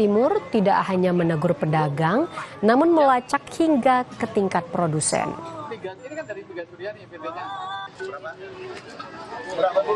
Timur tidak hanya menegur pedagang, namun melacak hingga ke tingkat produsen. Ini kan dari Tiga Surya nih PT-nya. Berapa?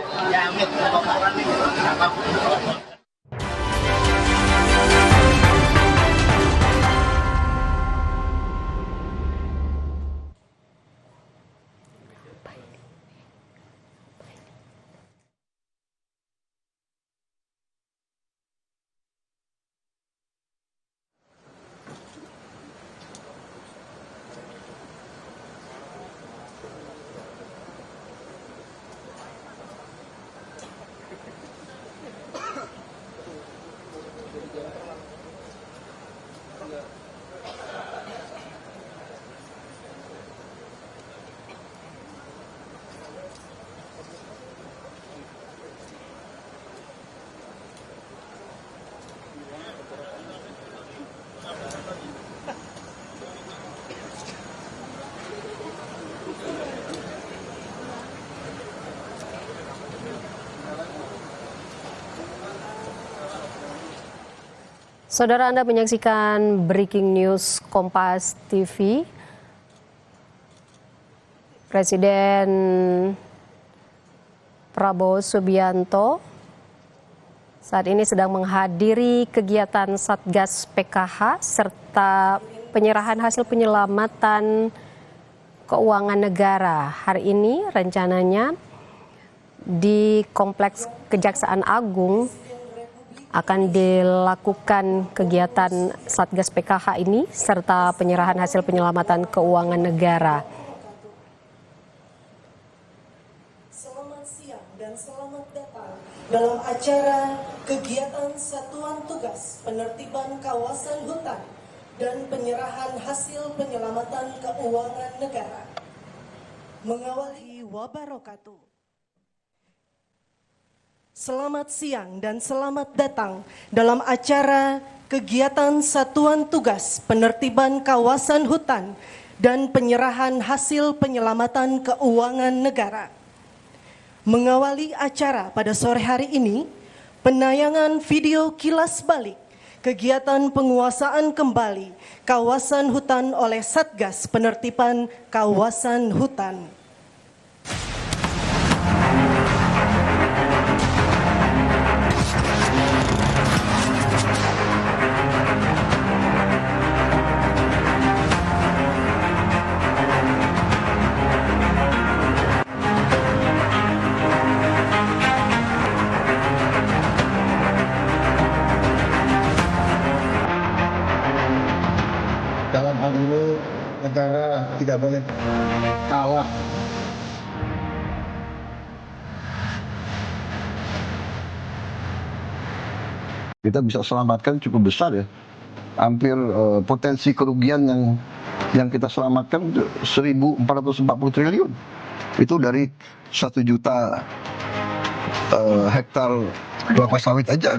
Saudara, Anda menyaksikan Breaking News Kompas TV. Presiden Prabowo Subianto saat ini sedang menghadiri kegiatan Satgas PKH serta penyerahan hasil penyelamatan keuangan negara. Hari ini rencananya di Kompleks Kejaksaan Agung akan dilakukan kegiatan Satgas PKH ini serta penyerahan hasil penyelamatan keuangan negara. Selamat siang dan selamat datang dalam acara kegiatan Satuan Tugas Penertiban Kawasan Hutan dan penyerahan hasil penyelamatan keuangan negara. Mengawali wabarakatuh. Selamat siang dan selamat datang dalam acara kegiatan Satuan Tugas Penertiban Kawasan Hutan dan penyerahan hasil penyelamatan keuangan negara. Mengawali acara pada sore hari ini, penayangan video kilas balik kegiatan penguasaan kembali kawasan hutan oleh Satgas Penertiban Kawasan Hutan. Dalam hal ini negara tidak boleh kalah. Kita bisa selamatkan cukup besar ya. Hampir potensi kerugian yang kita selamatkan 1.440 triliun. Itu dari 1 juta hektar kelapa sawit aja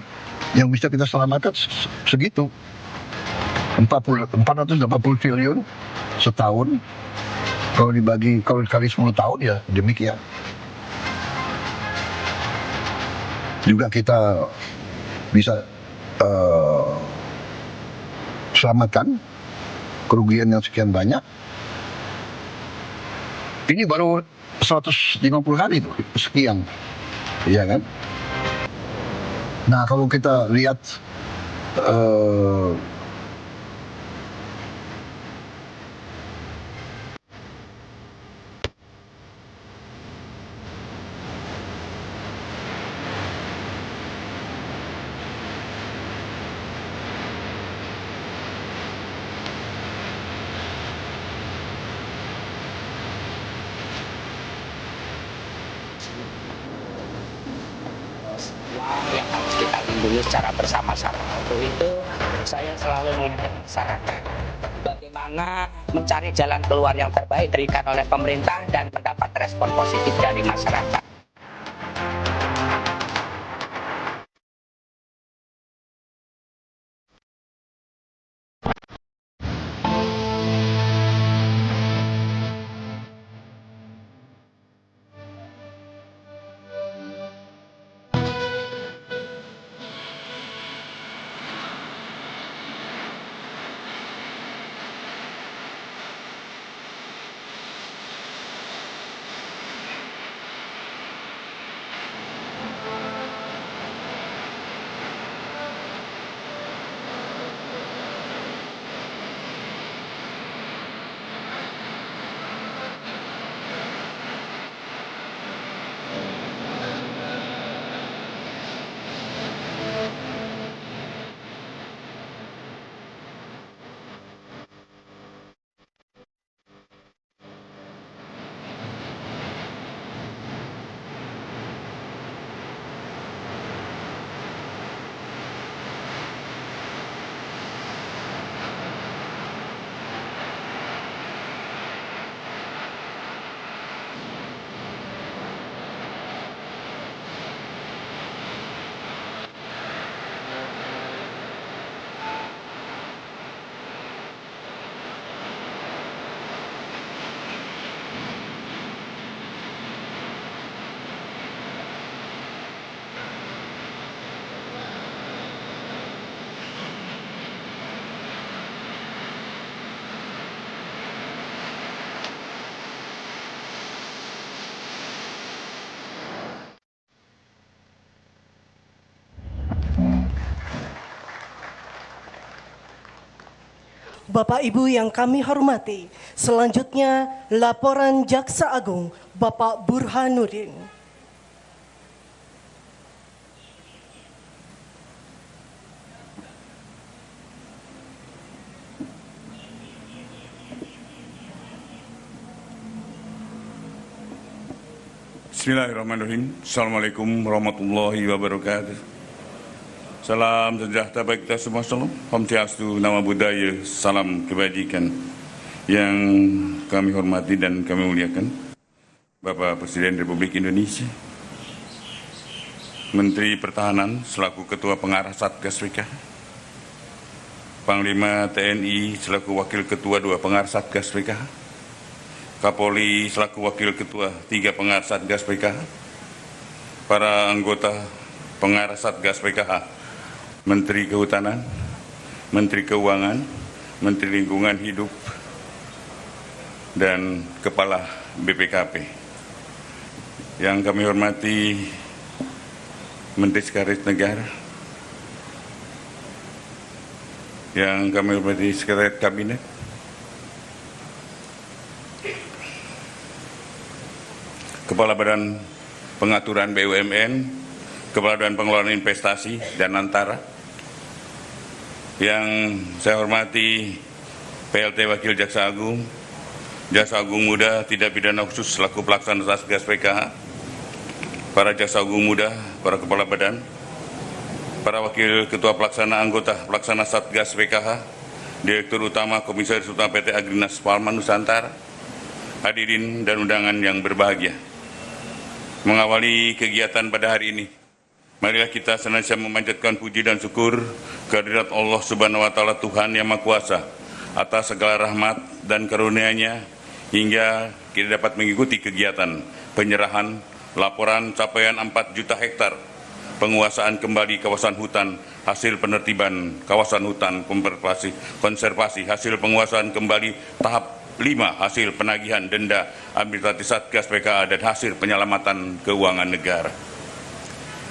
yang bisa kita selamatkan segitu. 480 triliun setahun, kalau dikali 10 tahun ya demikian. Juga kita bisa selamatkan kerugian yang sekian banyak. Ini baru 150 hari itu sekian, ya kan? Nah kalau kita lihat yang harus kita lindungi secara bersama-sama. Untuk itu saya selalu mengajak masyarakat bagaimana mencari jalan keluar yang terbaik diberikan oleh pemerintah dan mendapat respon positif dari masyarakat. Bapak Ibu yang kami hormati, selanjutnya laporan Jaksa Agung Bapak Burhanuddin. Bismillahirrahmanirrahim. Assalamualaikum warahmatullahi wabarakatuh. Salam sejahtera bagi kita semua. Salam Om Swastiastu, Namo Buddhaya, salam kebajikan. Yang kami hormati dan kami muliakan Bapak Presiden Republik Indonesia, Menteri Pertahanan selaku Ketua Pengarah Satgas PKH, Panglima TNI selaku Wakil Ketua 2 Pengarah Satgas PKH, Kapolri selaku Wakil Ketua 3 Pengarah Satgas PKH, para anggota Pengarah Satgas PKH, Menteri Kehutanan, Menteri Keuangan, Menteri Lingkungan Hidup, dan Kepala BPKP. Yang kami hormati Menteri Sekretaris Negara, yang kami hormati Sekretariat Kabinet, Kepala Badan Pengaturan BUMN, Kepala Badan Pengelolaan Investasi dan Antara, yang saya hormati PLT Wakil Jaksa Agung, Jaksa Agung Muda Tidak Pidana Khusus selaku Pelaksana Satgas PKH, para Jaksa Agung Muda, para Kepala Badan, para Wakil Ketua Pelaksana Anggota Pelaksana Satgas PKH, Direktur Utama Komisaris Utama PT Agrinas Palma Nusantara, hadirin dan undangan yang berbahagia. Mengawali kegiatan pada hari ini, marilah kita senantiasa memanjatkan puji dan syukur kehadirat Allah Subhanahu wa Ta'ala, Tuhan yang Maha Kuasa, atas segala rahmat dan karunia-Nya hingga kita dapat mengikuti kegiatan penyerahan laporan capaian 4 juta hektar penguasaan kembali kawasan hutan hasil penertiban kawasan hutan konservasi hasil penguasaan kembali tahap 5 hasil penagihan denda administratif Satgas PKH dan hasil penyelamatan keuangan negara.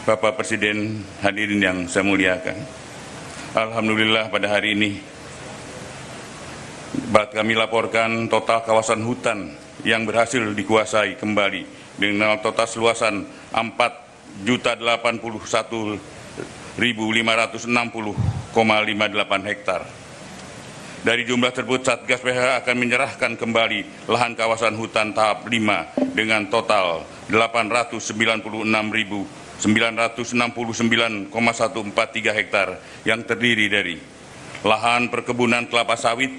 Bapak Presiden, hadirin yang saya muliakan, alhamdulillah pada hari ini kami laporkan total kawasan hutan yang berhasil dikuasai kembali dengan total luasan 4.081.560,58 hektar. Dari jumlah tersebut, Satgas PKH akan menyerahkan kembali lahan kawasan hutan tahap 5 dengan total 896.969,143 hektar yang terdiri dari lahan perkebunan kelapa sawit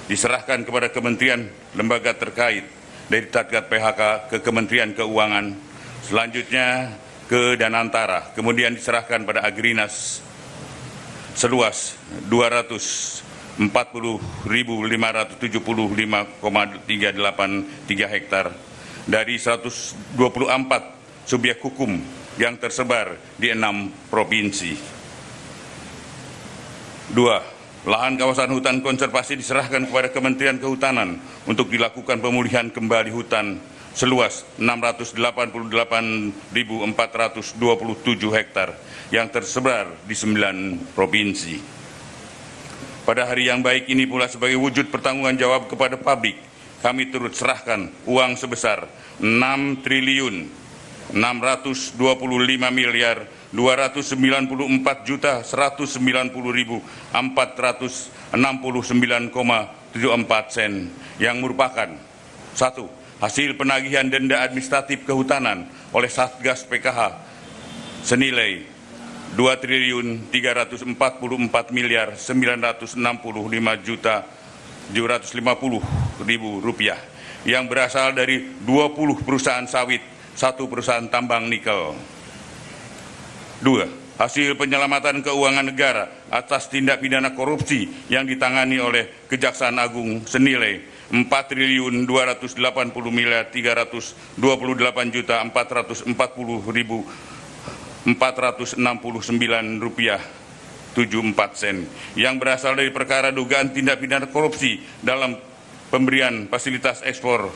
diserahkan kepada kementerian lembaga terkait dari Satgas PKH ke Kementerian Keuangan, selanjutnya ke Danantara, kemudian diserahkan pada Agrinas seluas 240.575,383 hektar dari 124 subjek hukum yang tersebar di 6 provinsi. 2. Lahan kawasan hutan konservasi diserahkan kepada Kementerian Kehutanan untuk dilakukan pemulihan kembali hutan seluas 688.427 hektar yang tersebar di 9 provinsi. Pada hari yang baik ini pula, sebagai wujud pertanggungan jawab kepada publik, kami turut serahkan uang sebesar 6.625.290.469,74 sen yang merupakan 1. Hasil penagihan denda administratif kehutanan oleh Satgas PKH senilai Rp2.345.965.750.000 yang berasal dari 20 perusahaan sawit, 1 perusahaan tambang nikel. 2. Hasil penyelamatan keuangan negara atas tindak pidana korupsi yang ditangani oleh Kejaksaan Agung senilai Rp4.280.320.469,74 yang berasal dari perkara dugaan tindak pidana korupsi dalam pemberian fasilitas ekspor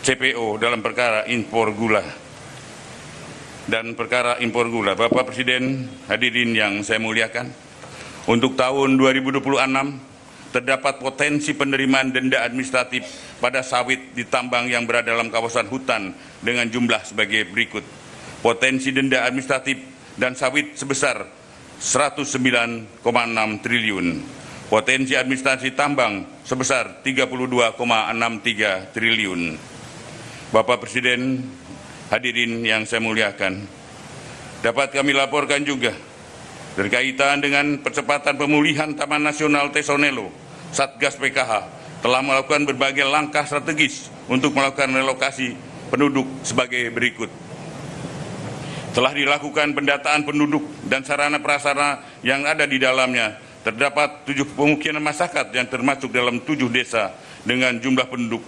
CPO dalam perkara impor gula dan perkara impor gula. Bapak Presiden, hadirin yang saya muliakan, untuk tahun 2026 terdapat potensi penerimaan denda administratif pada sawit di tambang yang berada dalam kawasan hutan dengan jumlah sebagai berikut. Potensi denda administratif dan sawit sebesar 109,6 triliun. Potensi administrasi tambang sebesar 32,63 triliun. Bapak Presiden, hadirin yang saya muliakan, dapat kami laporkan juga berkaitan dengan percepatan pemulihan Taman Nasional Tesonelo, Satgas PKH telah melakukan berbagai langkah strategis untuk melakukan relokasi penduduk sebagai berikut. Telah dilakukan pendataan penduduk dan sarana prasarana yang ada di dalamnya. Terdapat 7 pemukiman masyarakat yang termasuk dalam 7 desa dengan jumlah penduduk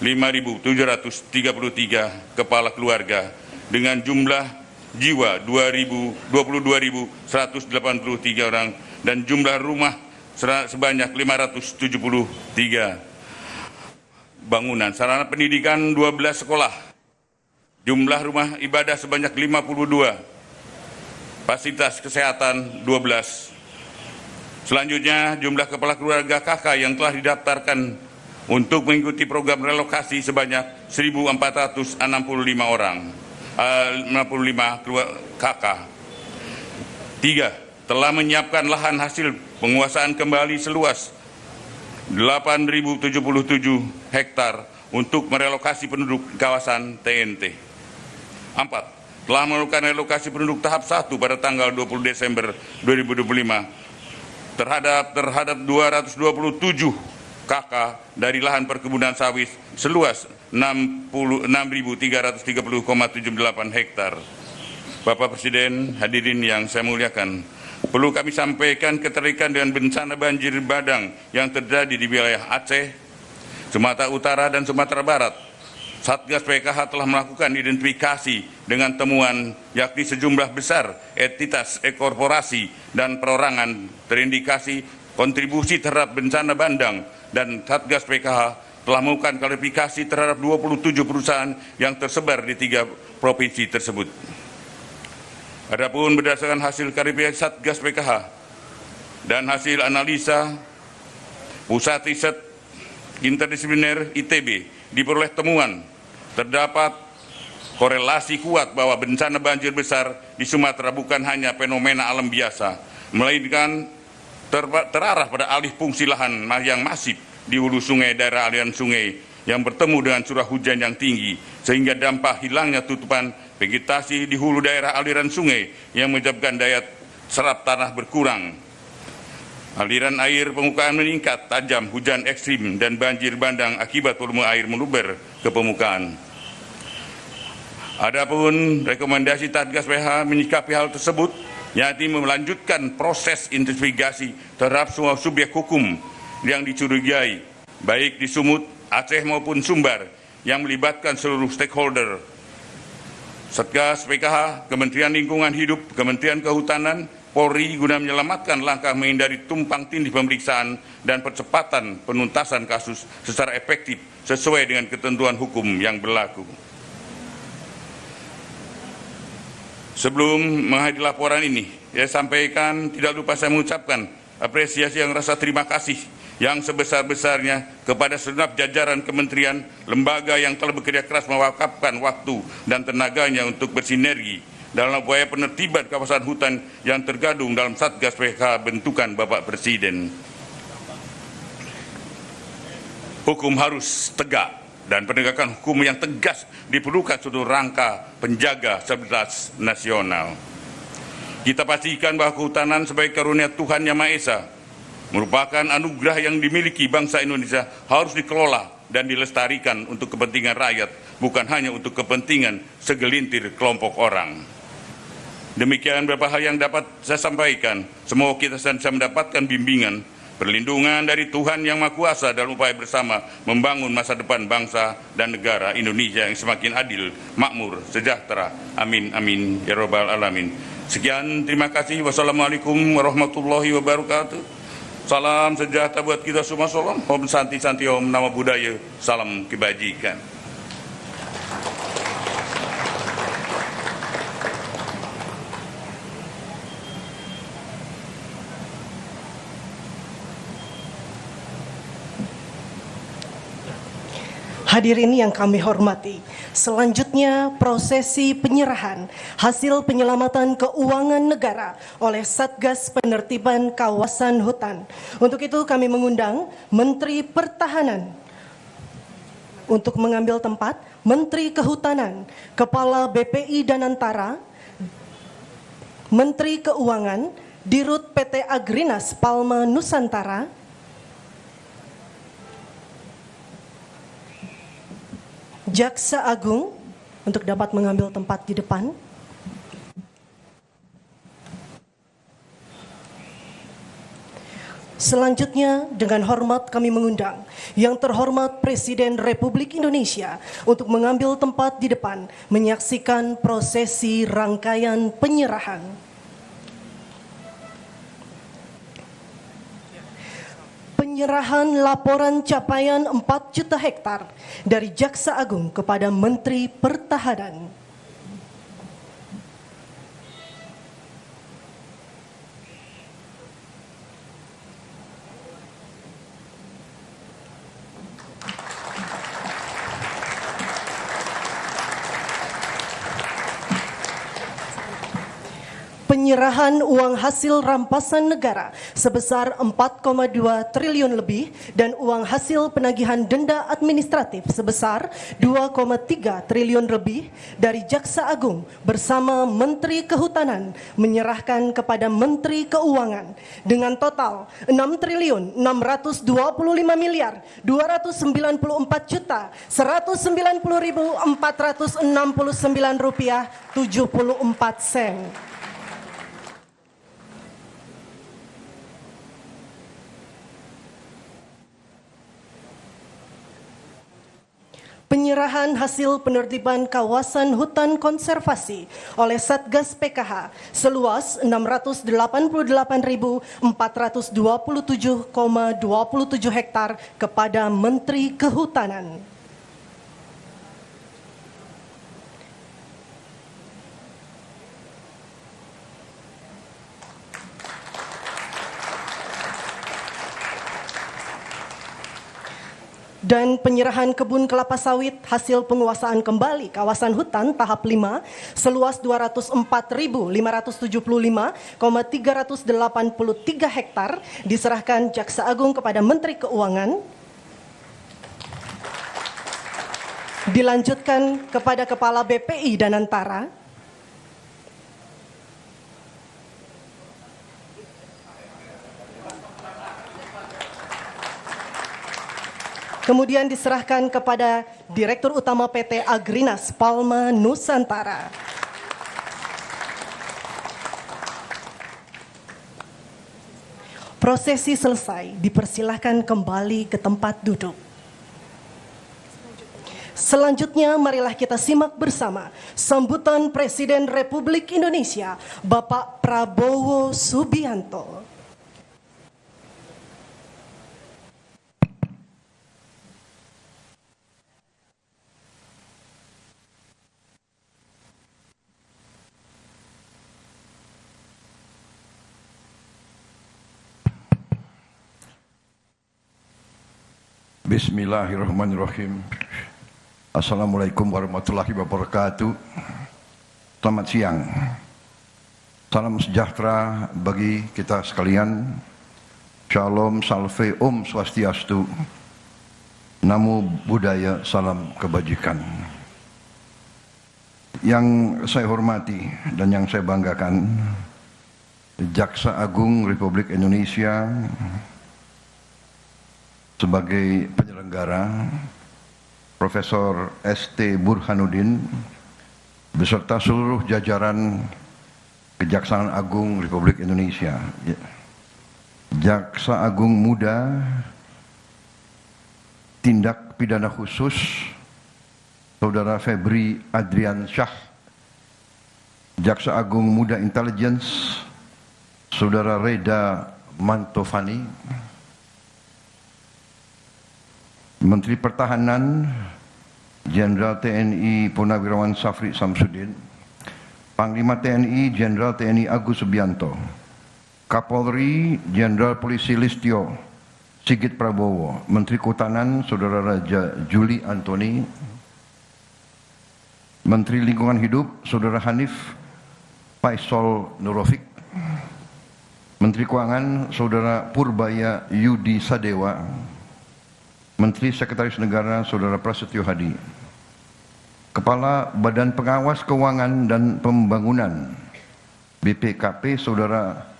5.733 kepala keluarga dengan jumlah jiwa 22.183 orang dan jumlah rumah sebanyak 573 bangunan. Sarana pendidikan 12 sekolah. Jumlah rumah ibadah sebanyak 52. Fasilitas kesehatan 12. Selanjutnya jumlah kepala keluarga KK yang telah didaftarkan untuk mengikuti program relokasi sebanyak 1.465 orang. 65 KK. 3. Telah menyiapkan lahan hasil penguasaan kembali seluas 8.077 hektar untuk merelokasi penduduk kawasan TNT. 4. Telah melakukan relokasi penduduk tahap 1 pada tanggal 20 Desember 2025 terhadap 227 KK dari lahan perkebunan sawit seluas 6.330,78 hektar. Bapak Presiden, hadirin yang saya muliakan, perlu kami sampaikan keterkaitan dengan bencana banjir bandang yang terjadi di wilayah Aceh, Sumatera Utara, dan Sumatera Barat. Satgas PKH telah melakukan identifikasi dengan temuan yakni sejumlah besar entitas korporasi dan perorangan terindikasi kontribusi terhadap bencana bandang, dan Satgas PKH telah melakukan klarifikasi terhadap 27 perusahaan yang tersebar di 3 provinsi tersebut. Adapun berdasarkan hasil klarifikasi Satgas PKH dan hasil analisa Pusat Riset Interdisipliner ITB, diperoleh temuan terdapat korelasi kuat bahwa bencana banjir besar di Sumatera bukan hanya fenomena alam biasa, melainkan terarah pada alih fungsi lahan yang masif di hulu sungai daerah aliran sungai yang bertemu dengan curah hujan yang tinggi, sehingga dampak hilangnya tutupan vegetasi di hulu daerah aliran sungai yang menyebabkan daya serap tanah berkurang. Aliran air permukaan meningkat tajam, hujan ekstrim, dan banjir bandang akibat volume air meluber ke permukaan. Adapun rekomendasi Satgas PKH menyikapi hal tersebut, yakni melanjutkan proses investigasi terhadap semua subjek hukum yang dicurigai, baik di Sumut, Aceh maupun Sumbar, yang melibatkan seluruh stakeholder. Satgas PKH, Kementerian Lingkungan Hidup, Kementerian Kehutanan, Polri guna menyelamatkan langkah menghindari tumpang tindih pemeriksaan dan percepatan penuntasan kasus secara efektif sesuai dengan ketentuan hukum yang berlaku. Sebelum menghadiri laporan ini, saya sampaikan tidak lupa saya mengucapkan apresiasi yang rasa terima kasih yang sebesar-besarnya kepada segenap jajaran kementerian, lembaga yang telah bekerja keras mewakafkan waktu dan tenaganya untuk bersinergi dalam upaya penertiban kawasan hutan yang tergabung dalam Satgas PKH bentukan Bapak Presiden. Hukum harus tegak dan penegakan hukum yang tegas diperlukan seluruh rangka penjaga stabilitas nasional. Kita pastikan bahwa kehutanan sebagai karunia Tuhan Yang Maha Esa merupakan anugerah yang dimiliki bangsa Indonesia, harus dikelola dan dilestarikan untuk kepentingan rakyat, bukan hanya untuk kepentingan segelintir kelompok orang. Demikian beberapa hal yang dapat saya sampaikan. Semoga kita bisa mendapatkan bimbingan, perlindungan dari Tuhan Yang Maha Kuasa dalam upaya bersama membangun masa depan bangsa dan negara Indonesia yang semakin adil, makmur, sejahtera. Amin, amin, ya rabbal alamin. Sekian, terima kasih. Wassalamualaikum warahmatullahi wabarakatuh. Salam sejahtera buat kita semua. Salam. Om Santi Santi Om Namo Buddhaya. Salam kebajikan. Hadirin yang kami hormati, selanjutnya prosesi penyerahan hasil penyelamatan keuangan negara oleh Satgas Penertiban Kawasan Hutan. Untuk itu kami mengundang Menteri Pertahanan untuk mengambil tempat, Menteri Kehutanan, Kepala BPI Danantara, Menteri Keuangan, Dirut PT Agrinas Palma Nusantara, Jaksa Agung untuk dapat mengambil tempat di depan. Selanjutnya dengan hormat kami mengundang yang terhormat Presiden Republik Indonesia untuk mengambil tempat di depan menyaksikan prosesi rangkaian penyerahan. Penyerahan laporan capaian 4 juta hektar dari Jaksa Agung kepada Menteri Pertahanan. Penyerahan uang hasil rampasan negara sebesar 4,2 triliun lebih dan uang hasil penagihan denda administratif sebesar 2,3 triliun lebih dari Jaksa Agung bersama Menteri Kehutanan menyerahkan kepada Menteri Keuangan dengan total 6 triliun 625 miliar 294 juta 190.469 rupiah 74 sen. Penyerahan hasil penertiban kawasan hutan konservasi oleh Satgas PKH seluas 688.427,27 hektar kepada Menteri Kehutanan. Dan penyerahan kebun kelapa sawit hasil penguasaan kembali kawasan hutan tahap 5 seluas 204.575,383 hektar diserahkan Jaksa Agung kepada Menteri Keuangan. Dilanjutkan kepada Kepala BPI Danantara. Kemudian diserahkan kepada Direktur Utama PT Agrinas Palma Nusantara. Prosesi selesai, dipersilahkan kembali ke tempat duduk. Selanjutnya marilah kita simak bersama sambutan Presiden Republik Indonesia, Bapak Prabowo Subianto. Bismillahirrahmanirrahim. Assalamualaikum warahmatullahi wabarakatuh. Selamat siang. Salam sejahtera bagi kita sekalian. Shalom, salve, om swastiastu. Namo Buddhaya, salam kebajikan. Yang saya hormati dan yang saya banggakan, Jaksa Agung Republik Indonesia sebagai penyelenggara, Profesor ST Burhanuddin beserta seluruh jajaran Kejaksaan Agung Republik Indonesia. Jaksa Agung Muda Tindak Pidana Khusus Saudara Febri Adrian Syah, Jaksa Agung Muda Intelligence Saudara Reda Mantovani, Menteri Pertahanan Jenderal TNI Purnawirawan Safri Samsudin, Panglima TNI Jenderal TNI Agus Subianto, Kapolri Jenderal Polisi Listio Sigit Prabowo, Menteri Kehutanan Saudara Raja Juli Antoni, Menteri Lingkungan Hidup Saudara Hanif Faisal Nurofik, Menteri Keuangan Saudara Purbaya Yudi Sadewa, Menteri Sekretaris Negara Saudara Prasetyo Hadi, Kepala Badan Pengawas Keuangan dan Pembangunan BPKP Saudara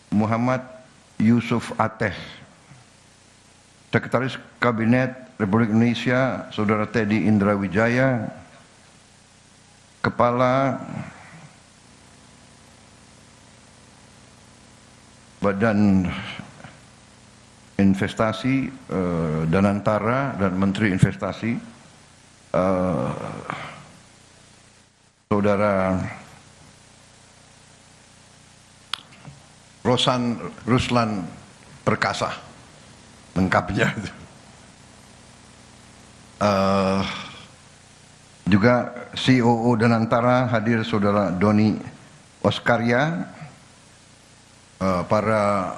Muhammad Yusuf Ateh, Sekretaris Kabinet Republik Indonesia Saudara Teddy Indra Wijaya, Kepala Badan Investasi Danantara dan Menteri Investasi Saudara Ruslan Perkasa, lengkapnya. Juga COO Danantara hadir Saudara Doni Oskarya, para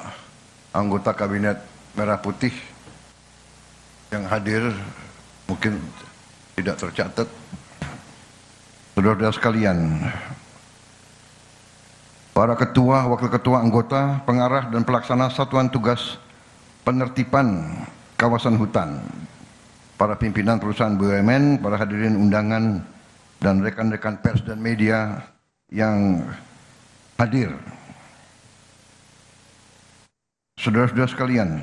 anggota Kabinet Merah Putih yang hadir mungkin tidak tercatat, saudara-saudara sekalian, para ketua, wakil ketua, anggota, pengarah dan pelaksana satuan tugas penertiban kawasan hutan, para pimpinan perusahaan BUMN, para hadirin undangan dan rekan-rekan pers dan media yang hadir. Saudara-saudara sekalian,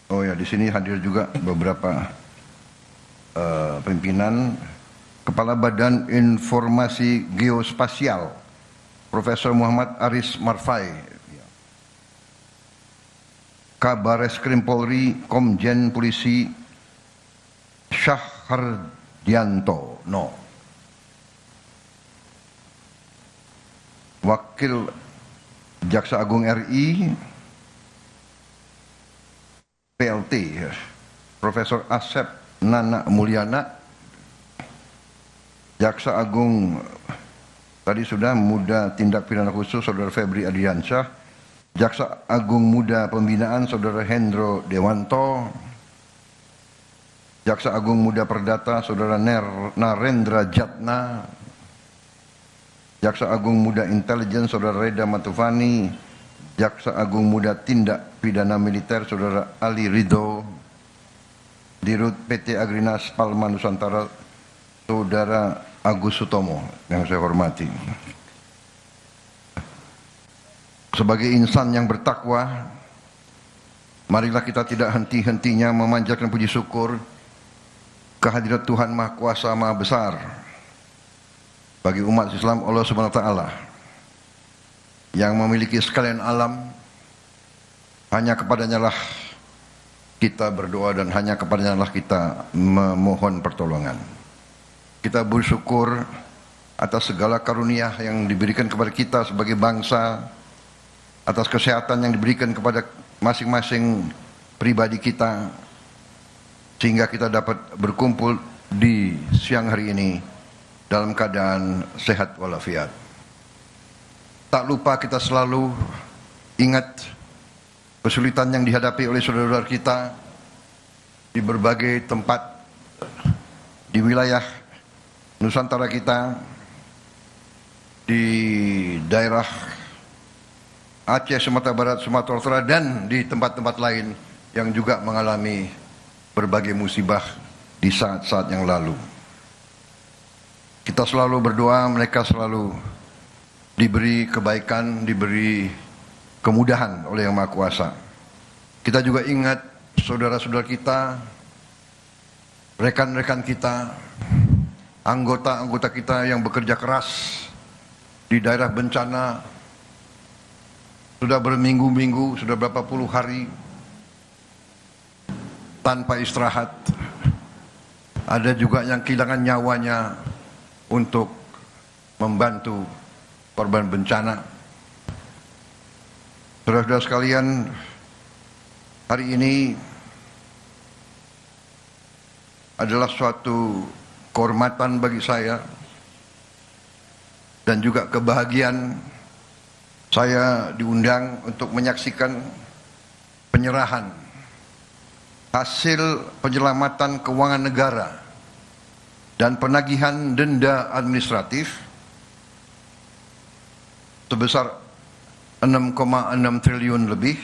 oh ya, di sini hadir juga beberapa pimpinan. Kepala Badan Informasi Geospasial Profesor Muhammad Aris Marfai, Kabareskrim Polri Komjen Polisi Syahhardianto, Wakil Jaksa Agung RI PLT Profesor Asep Nana Mulyana, Jaksa Agung tadi sudah Muda Tindak Pidana Khusus Saudara Febri Adiansyah, Jaksa Agung Muda Pembinaan Saudara Hendro Dewanto, Jaksa Agung Muda Perdata Saudara Narendra Jatna, Jaksa Agung Muda Intelijen Saudara Reda Matufani, Jaksa Agung Muda Tindak Pidana Militer Saudara Ali Ridho, Dirut PT Agrinas Palma Nusantara Saudara Agus Sutomo yang saya hormati. Sebagai insan yang bertakwa, marilah kita tidak henti-hentinya memanjatkan puji syukur kehadirat Tuhan Maha Kuasa Maha Besar bagi umat Islam Allah Subhanahu wa taala yang memiliki sekalian alam. Hanya kepadanya lah kita berdoa dan hanya kepadanya lah kita memohon pertolongan. Kita bersyukur atas segala karunia yang diberikan kepada kita sebagai bangsa, atas kesehatan yang diberikan kepada masing-masing pribadi kita, sehingga kita dapat berkumpul di siang hari ini dalam keadaan sehat walafiat. Tak lupa kita selalu ingat kesulitan yang dihadapi oleh saudara-saudara kita di berbagai tempat di wilayah Nusantara kita, di daerah Aceh, Sumatera Barat, Sumatera Utara, dan di tempat-tempat lain yang juga mengalami berbagai musibah di saat-saat yang lalu. Kita selalu berdoa mereka selalu diberi kebaikan, diberi kemudahan oleh Yang Maha Kuasa. Kita juga ingat saudara-saudara kita, rekan-rekan kita, anggota-anggota kita yang bekerja keras di daerah bencana, sudah berminggu-minggu, sudah berapa puluh hari tanpa istirahat. Ada juga yang kehilangan nyawanya untuk membantu korban bencana. Saudara-saudara sekalian, hari ini adalah suatu kehormatan bagi saya dan juga kebahagiaan saya diundang untuk menyaksikan penyerahan hasil penyelamatan keuangan negara dan penagihan denda administratif sebesar 6,6 triliun lebih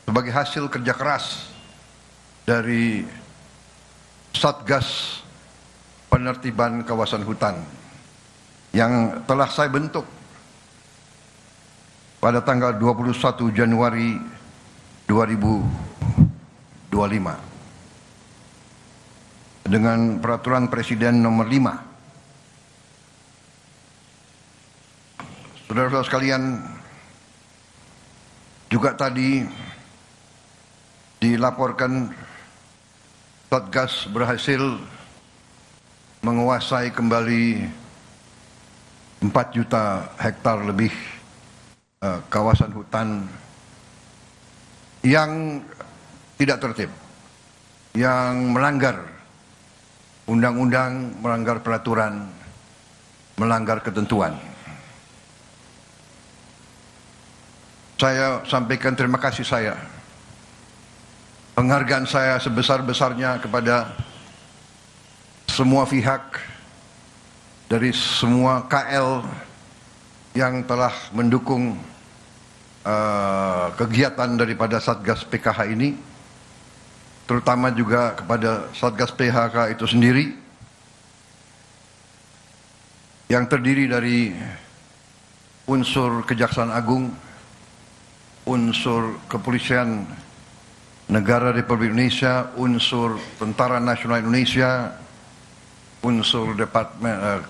sebagai hasil kerja keras dari Satgas Penertiban Kawasan Hutan yang telah saya bentuk pada tanggal 21 Januari 2025 dengan Peraturan Presiden Nomor 5. Saudara-saudara sekalian, juga tadi dilaporkan Satgas berhasil menguasai kembali 4 juta hektar lebih kawasan hutan yang tidak tertib, yang melanggar undang-undang, melanggar peraturan, melanggar ketentuan. Saya sampaikan terima kasih saya, penghargaan saya sebesar-besarnya kepada semua pihak dari semua KL yang telah mendukung kegiatan daripada Satgas PKH ini, terutama juga kepada Satgas PHK itu sendiri yang terdiri dari unsur Kejaksaan Agung, unsur Kepolisian Negara Republik Indonesia, unsur Tentara Nasional Indonesia, unsur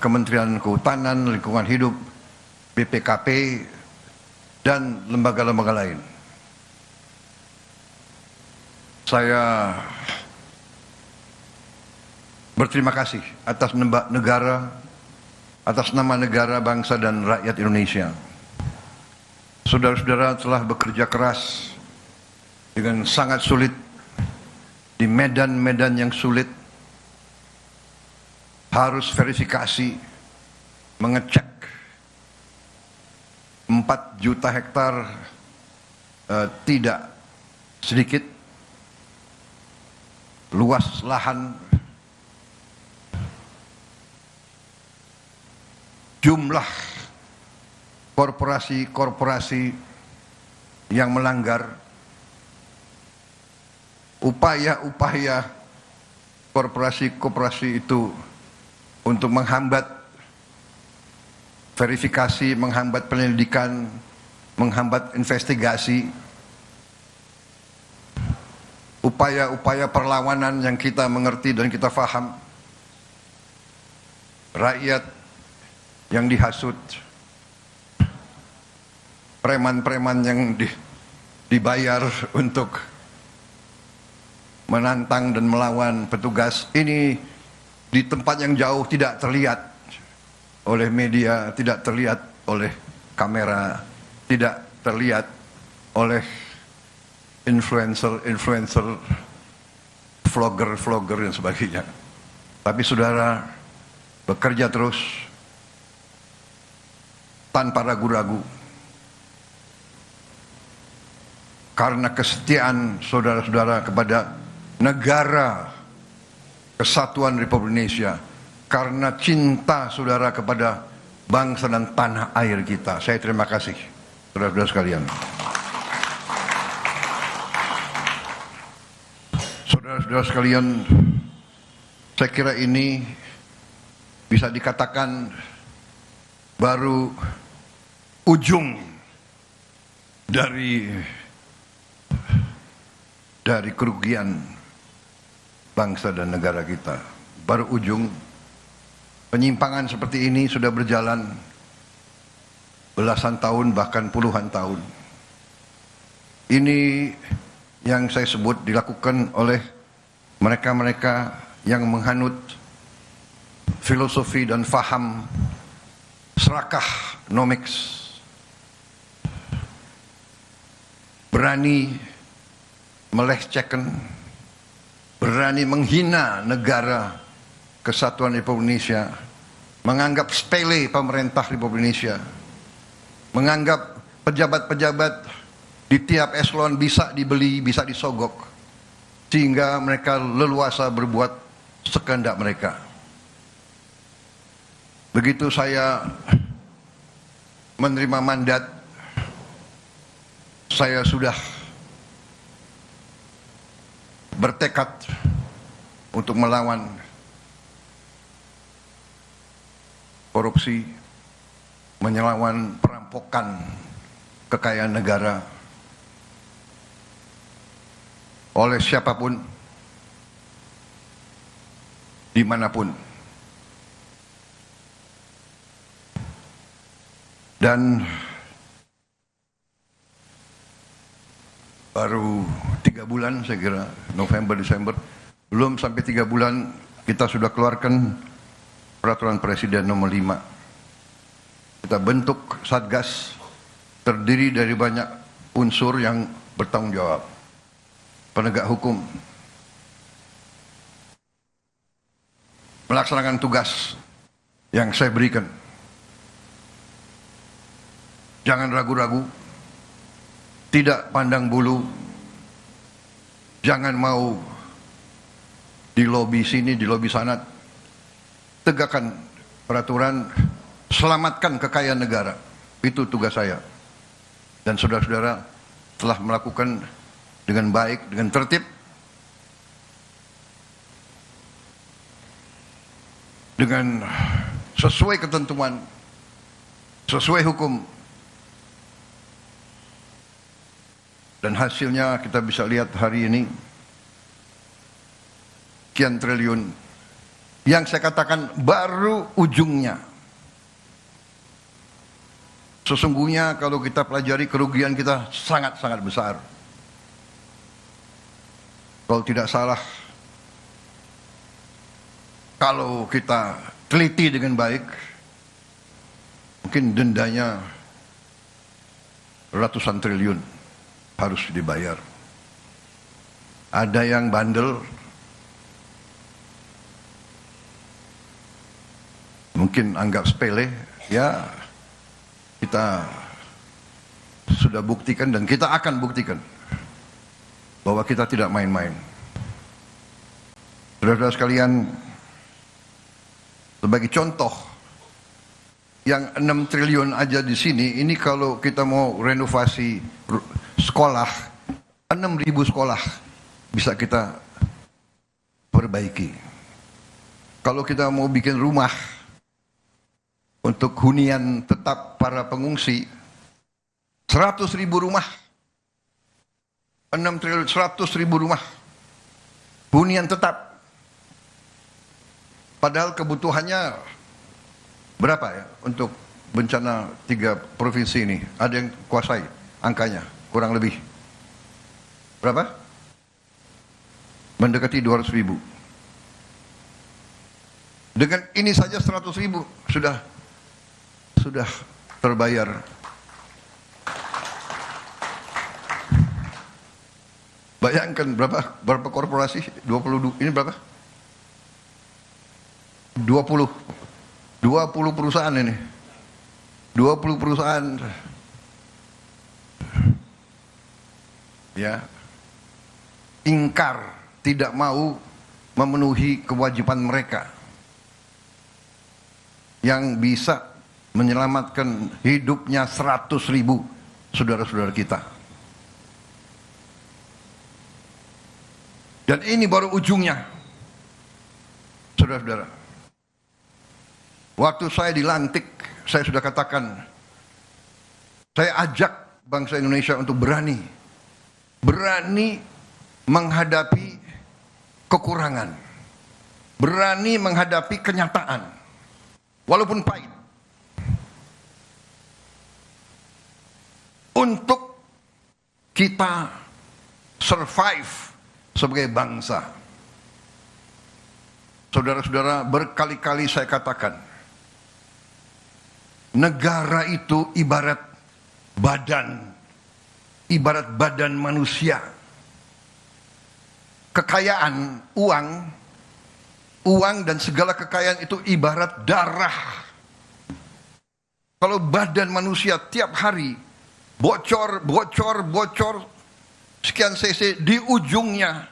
Kementerian Kehutanan, Lingkungan Hidup, BPKP, dan lembaga-lembaga lain. Saya berterima kasih atas nama negara, bangsa, dan rakyat Indonesia. Saudara-saudara telah bekerja keras dengan sangat sulit di medan-medan yang sulit, harus verifikasi, mengecek 4 juta hektar tidak sedikit luas lahan, jumlah korporasi-korporasi yang melanggar, upaya-upaya korporasi-korporasi itu untuk menghambat verifikasi, menghambat penyelidikan, menghambat investigasi, upaya-upaya perlawanan yang kita mengerti dan kita faham. Rakyat yang dihasut, preman-preman yang dibayar untuk menantang dan melawan petugas, ini di tempat yang jauh tidak terlihat oleh media, tidak terlihat oleh kamera, tidak terlihat oleh influencer, vlogger dan sebagainya. Tapi saudara bekerja terus tanpa ragu-ragu karena kesetiaan saudara-saudara kepada negara Kesatuan Republik Indonesia, karena cinta saudara kepada bangsa dan tanah air kita. Saya terima kasih saudara-saudara sekalian. Saudara-saudara sekalian, saya kira ini bisa dikatakan baru ujung dari kerugian bangsa dan negara kita. Baru ujung. Penyimpangan seperti ini sudah berjalan belasan tahun, bahkan puluhan tahun. Ini yang saya sebut dilakukan oleh mereka-mereka yang menghanut filosofi dan faham serakah nomics, berani melecehkan, berani menghina negara Kesatuan Republik Indonesia, menganggap sepele pemerintah Republik Indonesia, menganggap pejabat-pejabat di tiap eselon bisa dibeli, bisa disogok, sehingga mereka leluasa berbuat sekehendak mereka. Begitu saya menerima mandat, saya sudah bertekad untuk melawan korupsi, melawan perampokan kekayaan negara oleh siapapun, dimanapun. Dan baru 3 bulan, saya kira November, Desember, belum sampai 3 bulan kita sudah keluarkan peraturan Presiden nomor 5. Kita bentuk Satgas terdiri dari banyak unsur yang bertanggung jawab. Penegak hukum, melaksanakan tugas yang saya berikan. Jangan ragu-ragu, tidak pandang bulu, jangan mau di lobi sini, di lobi sana. Tegakkan peraturan, selamatkan kekayaan negara. Itu tugas saya. Dan saudara-saudara telah melakukan dengan baik, dengan tertib, dengan sesuai ketentuan, sesuai hukum. Dan hasilnya kita bisa lihat hari ini, sekian triliun. Yang saya katakan baru ujungnya. Sesungguhnya kalau kita pelajari, kerugian kita sangat-sangat besar. Kalau tidak salah, kalau kita teliti dengan baik, mungkin dendanya ratusan triliun harus dibayar. Ada yang bandel, mungkin anggap sepele, ya kita sudah buktikan dan kita akan buktikan bahwa kita tidak main-main. Saudara-saudara sekalian, sebagai contoh, yang 6 triliun aja di sini, ini kalau kita mau renovasi sekolah, 6.000 sekolah bisa kita perbaiki. Kalau kita mau bikin rumah untuk hunian tetap para pengungsi, 100.000 rumah, 6 triliun, 100.000 rumah hunian tetap. Padahal kebutuhannya berapa ya untuk bencana 3 provinsi ini? Ada yang kuasai angkanya, kurang lebih berapa? Mendekati 200.000. Dengan ini saja 100.000 sudah terbayar. Bayangkan berapa korporasi? 22, ini berapa? 20 perusahaan ini. 20 perusahaan. Ya. Ingkar, tidak mau memenuhi kewajiban mereka yang bisa menyelamatkan hidupnya 100.000 saudara-saudara kita. Dan ini baru ujungnya, saudara-saudara. Waktu saya dilantik, saya sudah katakan, saya ajak bangsa Indonesia untuk berani menghadapi kekurangan, berani menghadapi kenyataan, walaupun pahit, untuk kita survive sebagai bangsa. Saudara-saudara, berkali-kali saya katakan, negara itu ibarat badan manusia. Kekayaan, uang dan segala kekayaan itu ibarat darah. Kalau badan manusia tiap hari bocor, sekian cc, di ujungnya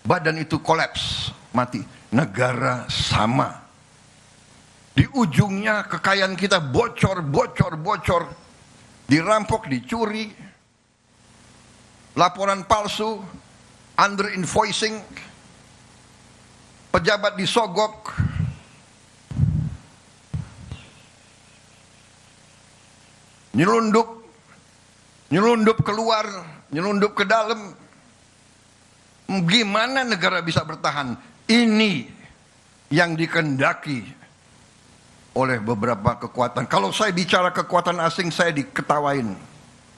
badan itu kolaps, mati. Negara sama. Di ujungnya kekayaan kita bocor, dirampok, dicuri, laporan palsu, under invoicing, pejabat disogok, nyelundup keluar, nyelundup ke dalam. Gimana negara bisa bertahan? Ini yang dikehendaki oleh beberapa kekuatan. Kalau saya bicara kekuatan asing, saya diketawain.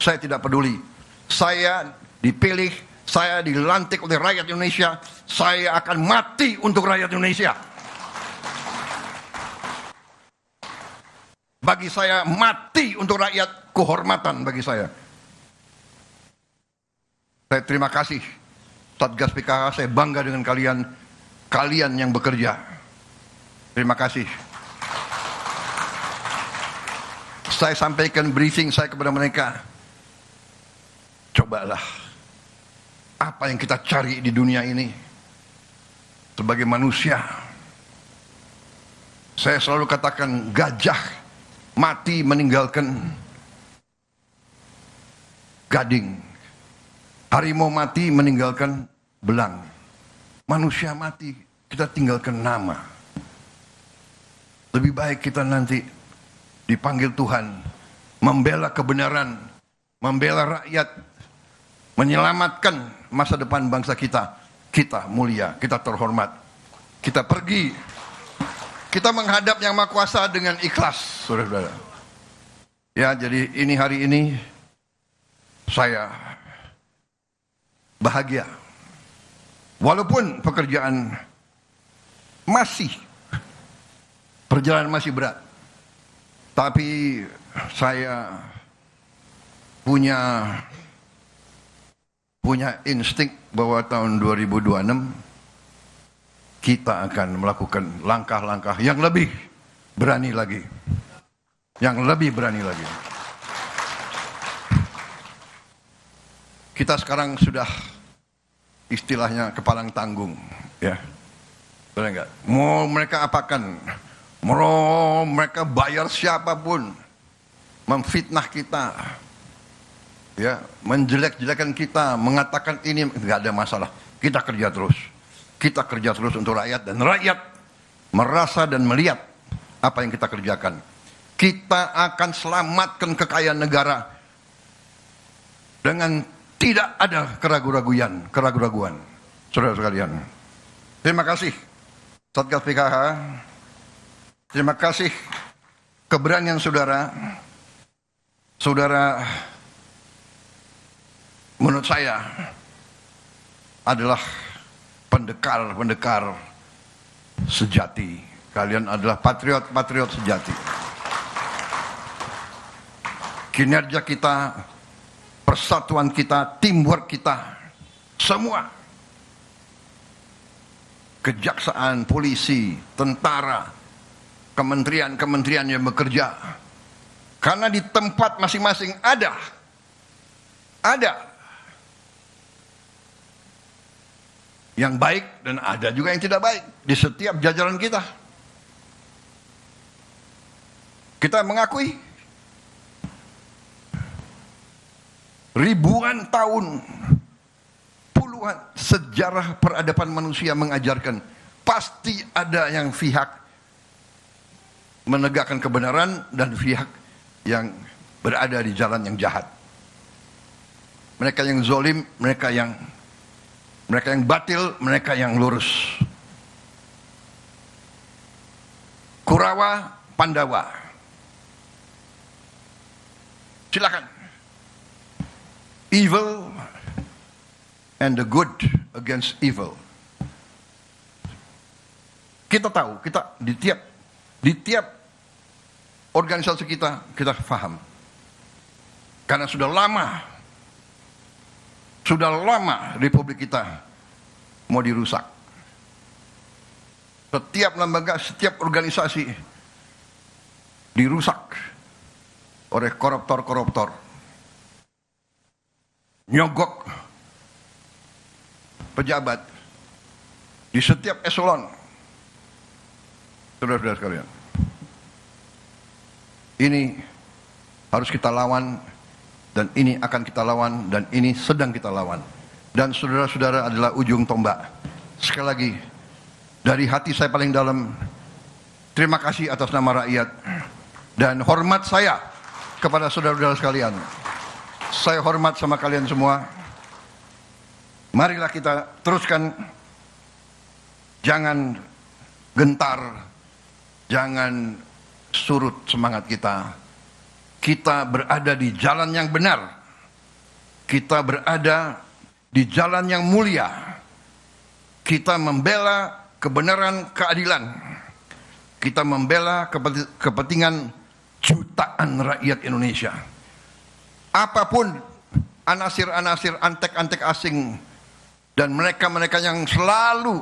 Saya tidak peduli. Saya dipilih, saya dilantik oleh rakyat Indonesia. Saya akan mati untuk rakyat Indonesia. Bagi saya, mati untuk rakyat, kehormatan bagi saya. Saya terima kasih Satgas PKK, saya bangga dengan kalian yang bekerja. Terima kasih. Saya sampaikan briefing saya kepada mereka. Cobalah, apa yang kita cari di dunia ini sebagai manusia. Saya selalu katakan, gajah mati meninggalkan gading, harimau mati meninggalkan belang, manusia mati kita tinggalkan nama. Lebih baik kita nanti dipanggil Tuhan, membela kebenaran, membela rakyat, menyelamatkan masa depan bangsa kita. Kita mulia, kita terhormat, kita pergi, kita menghadap Yang Maha Kuasa dengan ikhlas, saudara-saudara. Ya, jadi hari ini saya bahagia. Walaupun perjalanan masih berat, tapi saya punya insting bahwa tahun 2026 kita akan melakukan langkah-langkah yang lebih berani lagi. Kita sekarang sudah istilahnya kepalang tanggung, ya. Benar enggak? Mau mereka apakan, mau mereka bayar siapapun, memfitnah kita, ya, menjelek-jelekan kita, mengatakan ini, enggak ada masalah. Kita kerja terus untuk rakyat, dan rakyat merasa dan melihat apa yang kita kerjakan. Kita akan selamatkan kekayaan negara dengan tidak ada keraguan. Saudara sekalian, terima kasih Satgas PKK, terima kasih keberanian saudara menurut saya adalah pendekar sejati. Kalian adalah patriot sejati. Kinerja kita, persatuan kita, teamwork kita, semua, kejaksaan, polisi, tentara, kementerian yang bekerja, karena di tempat masing-masing ada yang baik dan ada juga yang tidak baik di setiap jajaran kita. Kita mengakui ribuan tahun, puluhan sejarah peradaban manusia mengajarkan pasti ada yang pihak menegakkan kebenaran dan pihak yang berada di jalan yang jahat. Mereka yang zolim, mereka yang batil, mereka yang lurus. Kurawa, Pandawa. Silakan. Evil and the good against evil. Kita tahu, kita di tiap organisasi kita paham. Karena sudah lama Republik kita mau dirusak. Setiap lembaga, setiap organisasi dirusak oleh koruptor-koruptor. nyogok pejabat di setiap eselon. Saudara-saudara sekalian, ini harus kita lawan, dan ini akan kita lawan, dan ini sedang kita lawan. Dan saudara-saudara adalah ujung tombak. Sekali lagi, dari hati saya paling dalam, terima kasih atas nama rakyat, dan hormat saya kepada saudara-saudara sekalian. Saya hormat sama kalian semua. Marilah kita teruskan, jangan gentar, jangan surut semangat kita. Kita berada di jalan yang benar. Kita berada di jalan yang mulia. Kita membela kebenaran, keadilan. Kita membela kepentingan jutaan rakyat Indonesia. Apapun anasir-anasir, antek-antek asing, dan mereka-mereka yang selalu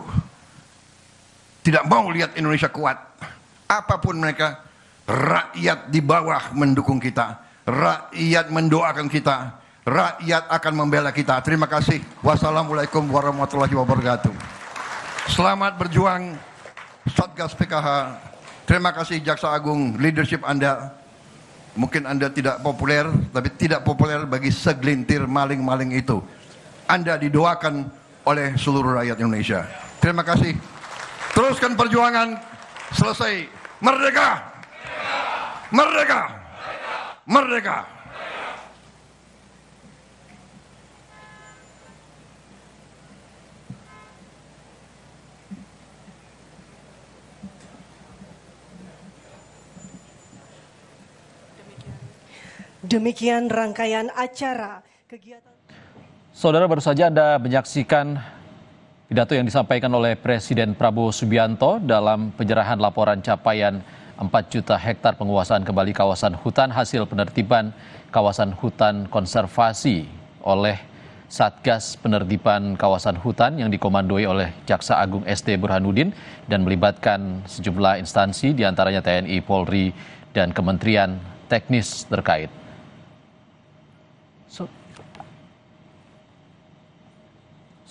tidak mau lihat Indonesia kuat, apapun mereka, rakyat di bawah mendukung kita, rakyat mendoakan kita, rakyat akan membela kita. Terima kasih. Wassalamualaikum warahmatullahi wabarakatuh. Selamat berjuang Satgas PKH. Terima kasih Jaksa Agung, leadership Anda. Mungkin Anda tidak populer, tapi tidak populer bagi segelintir maling-maling itu. Anda didoakan oleh seluruh rakyat Indonesia. Terima kasih. Teruskan perjuangan. Selesai. Merdeka! Merdeka! Merdeka! Demikian rangkaian acara kegiatan. Saudara, baru saja Anda menyaksikan pidato yang disampaikan oleh Presiden Prabowo Subianto dalam penyerahan laporan capaian 4 juta hektar penguasaan kembali kawasan hutan hasil penertiban kawasan hutan konservasi oleh Satgas Penertiban Kawasan Hutan yang dikomandoi oleh Jaksa Agung ST Burhanuddin dan melibatkan sejumlah instansi diantaranya TNI, Polri, dan Kementerian Teknis terkait.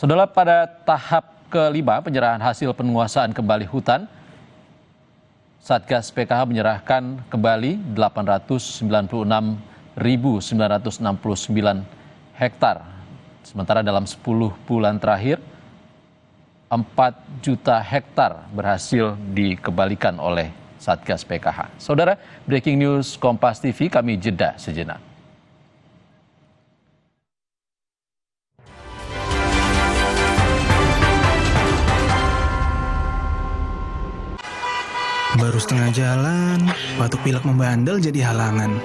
Saudara, pada tahap kelima penyerahan hasil penguasaan kembali hutan, Satgas PKH menyerahkan kembali 896.969 hektar. Sementara dalam 10 bulan terakhir, 4 juta hektar berhasil dikembalikan oleh Satgas PKH. Saudara, breaking news Kompas TV, kami jeda sejenak. Baru setengah jalan, batuk pilek membandel jadi halangan.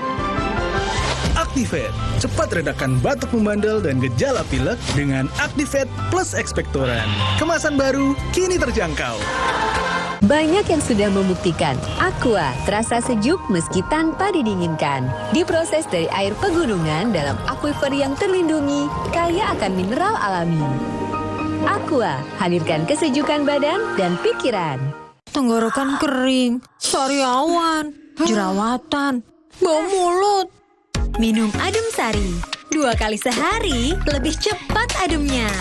Activate, cepat redakan batuk membandel dan gejala pilek dengan Activate Plus Expectorant. Kemasan baru, kini terjangkau. Banyak yang sudah membuktikan Aqua terasa sejuk meski tanpa didinginkan. Diproses dari air pegunungan dalam aquifer yang terlindungi, kaya akan mineral alami. Aqua, hadirkan kesejukan badan dan pikiran. Tenggorokan kering, sariawan, jerawatan, bau mulut. Minum Adem Sari. 2 kali sehari, lebih cepat ademnya.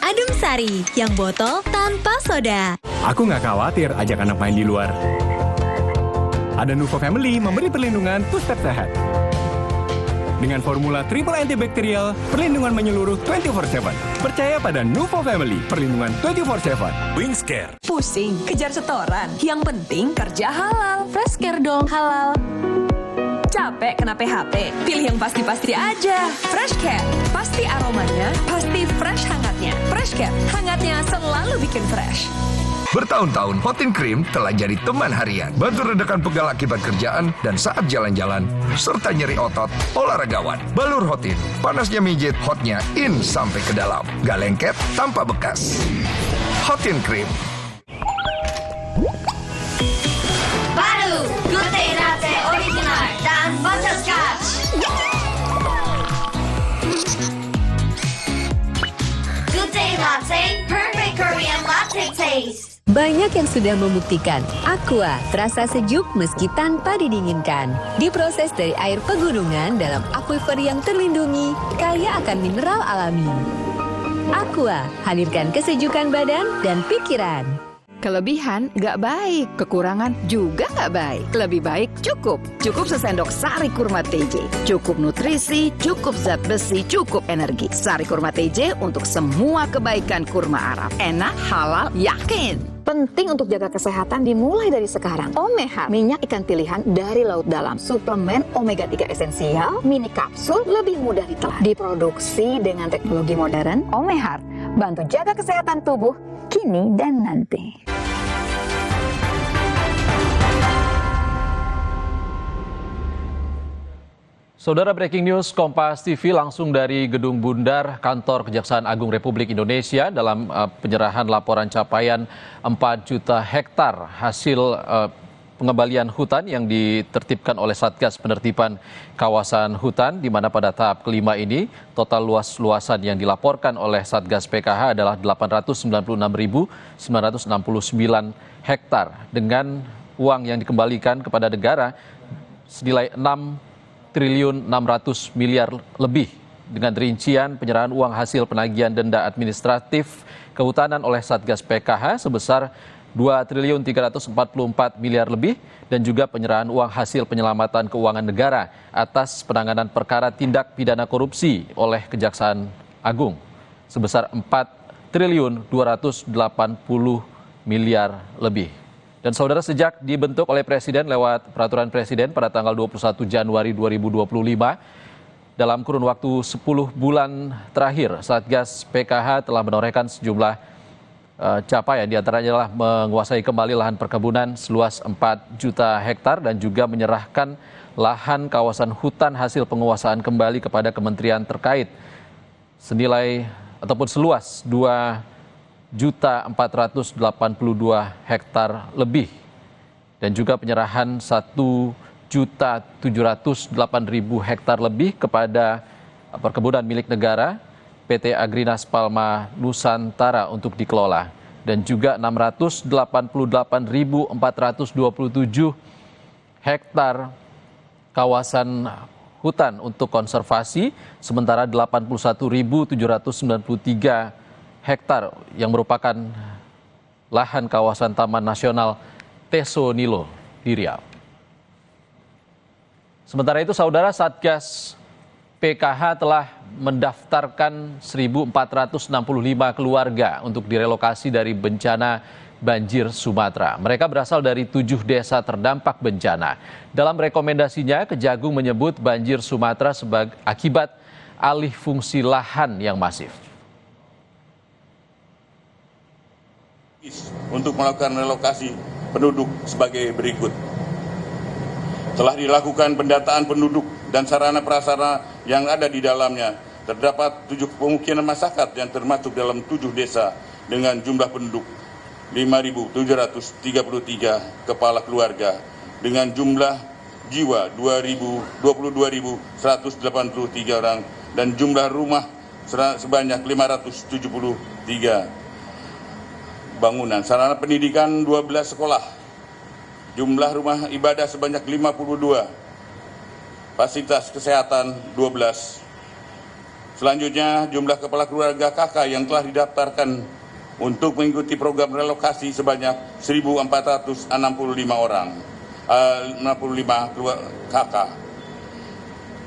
Adem Sari, yang botol tanpa soda. Aku nggak khawatir ajak anak main di luar. Ada Nuvo Family memberi perlindungan 2-step sehat. Dengan formula triple antibakterial, perlindungan menyeluruh 24/7. Percaya pada Nuvo Family, perlindungan 24/7. Wingscare. Pusing, kejar setoran. Yang penting kerja halal. Freshcare dong, halal. Capek kena PHP? Pilih yang pasti-pasti aja. Freshcare, pasti aromanya, pasti fresh hangatnya. Freshcare, hangatnya selalu bikin fresh. Bertahun-tahun, Hotin Cream telah jadi teman harian. Bantu redakan pegal akibat kerjaan dan saat jalan-jalan, serta nyeri otot olahragawan. Balur Hotin, panasnya mijit, hotnya in sampai ke dalam. Gak lengket, tanpa bekas. Hotin Cream. Baru, Good Day Latte Original dan Butterscotch. Good Day Latte, perfect Korean latte taste. Banyak yang sudah membuktikan Aqua terasa sejuk meski tanpa didinginkan. Diproses dari air pegunungan dalam aquifer yang terlindungi, kaya akan mineral alami. Aqua, hadirkan kesejukan badan dan pikiran. Kelebihan nggak baik, kekurangan juga nggak baik. Lebih baik cukup. Cukup sesendok Sari Kurma TJ. Cukup nutrisi, cukup zat besi, cukup energi. Sari Kurma TJ untuk semua kebaikan kurma Arab. Enak, halal, yakin. Penting untuk jaga kesehatan dimulai dari sekarang. Omehar, minyak ikan pilihan dari laut dalam. Suplemen omega 3 esensial, mini kapsul lebih mudah ditelan. Diproduksi dengan teknologi modern. Omehar, bantu jaga kesehatan tubuh kini dan nanti. Saudara, breaking news Kompas TV langsung dari Gedung Bundar Kantor Kejaksaan Agung Republik Indonesia dalam penyerahan laporan capaian 4 juta hektar hasil pengembalian hutan yang ditertibkan oleh Satgas Penertiban Kawasan Hutan, di mana pada tahap kelima ini total luas-luasan yang dilaporkan oleh Satgas PKH adalah 896.969 hektar dengan uang yang dikembalikan kepada negara senilai 6 triliun 600 miliar lebih, dengan rincian penyerahan uang hasil penagihan denda administratif kehutanan oleh Satgas PKH sebesar 2 triliun 344 miliar lebih, dan juga penyerahan uang hasil penyelamatan keuangan negara atas penanganan perkara tindak pidana korupsi oleh Kejaksaan Agung sebesar 4 triliun 280 miliar lebih. Dan saudara, sejak dibentuk oleh Presiden lewat Peraturan Presiden pada tanggal 21 Januari 2025, dalam kurun waktu 10 bulan terakhir, Satgas PKH telah menorehkan sejumlah capaian, diantaranya adalah menguasai kembali lahan perkebunan seluas 4 juta hektar dan juga menyerahkan lahan kawasan hutan hasil penguasaan kembali kepada kementerian terkait senilai ataupun seluas 2.482 hektar lebih, dan juga penyerahan 1.708.000 hektar lebih kepada perkebunan milik negara PT Agrinas Palma Nusantara untuk dikelola, dan juga 688.427 hektar kawasan hutan untuk konservasi, sementara 81.793 hektar yang merupakan lahan kawasan Taman Nasional Teso Nilo di Riau. Sementara itu, saudara, Satgas PKH telah mendaftarkan 1.465 keluarga untuk direlokasi dari bencana banjir Sumatera. Mereka berasal dari 7 desa terdampak bencana. Dalam rekomendasinya, Kejagung menyebut banjir Sumatera sebagai akibat alih fungsi lahan yang masif. Untuk melakukan relokasi penduduk sebagai berikut. Telah dilakukan pendataan penduduk dan sarana prasarana yang ada di dalamnya. Terdapat 7 pemukiman masyarakat yang termasuk dalam 7 desa dengan jumlah penduduk 5.733 kepala keluarga dengan jumlah jiwa 22.183 orang dan jumlah rumah sebanyak 573 bangunan. Sarana pendidikan 12 sekolah. Jumlah rumah ibadah sebanyak 52. Fasilitas kesehatan 12. Selanjutnya, jumlah kepala keluarga KK yang telah didaftarkan untuk mengikuti program relokasi sebanyak 1.465 orang. 65 KK.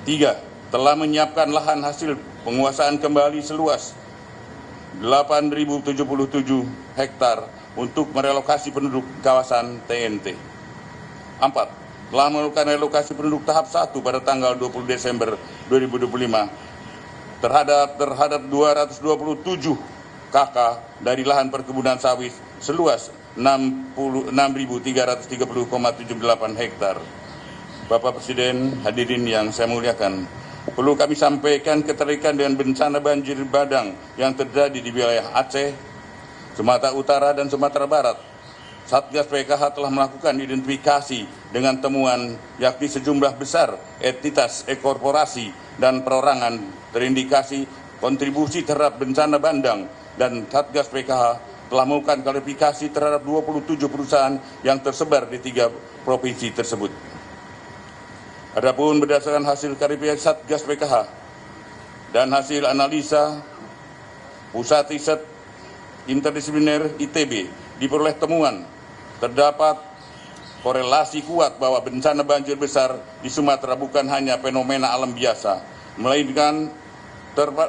3. Telah menyiapkan lahan hasil penguasaan kembali seluas 8.077 hektar untuk merelokasi penduduk kawasan TNT. 4. Telah melakukan relokasi penduduk tahap 1 pada tanggal 20 Desember 2025 terhadap 227 KK dari lahan perkebunan sawit seluas 6330,78 hektar. Bapak Presiden, hadirin yang saya muliakan, perlu kami sampaikan keterkaitan dengan bencana banjir bandang yang terjadi di wilayah Aceh, Sumatera Utara, dan Sumatera Barat. Satgas PKH telah melakukan identifikasi dengan temuan yakni sejumlah besar entitas korporasi dan perorangan terindikasi kontribusi terhadap bencana bandang, dan Satgas PKH telah melakukan klarifikasi terhadap 27 perusahaan yang tersebar di 3 provinsi tersebut. Adapun berdasarkan hasil klarifikasi Satgas PKH dan hasil analisa Pusat Riset Interdisipliner ITB, diperoleh temuan terdapat korelasi kuat bahwa bencana banjir besar di Sumatera bukan hanya fenomena alam biasa, melainkan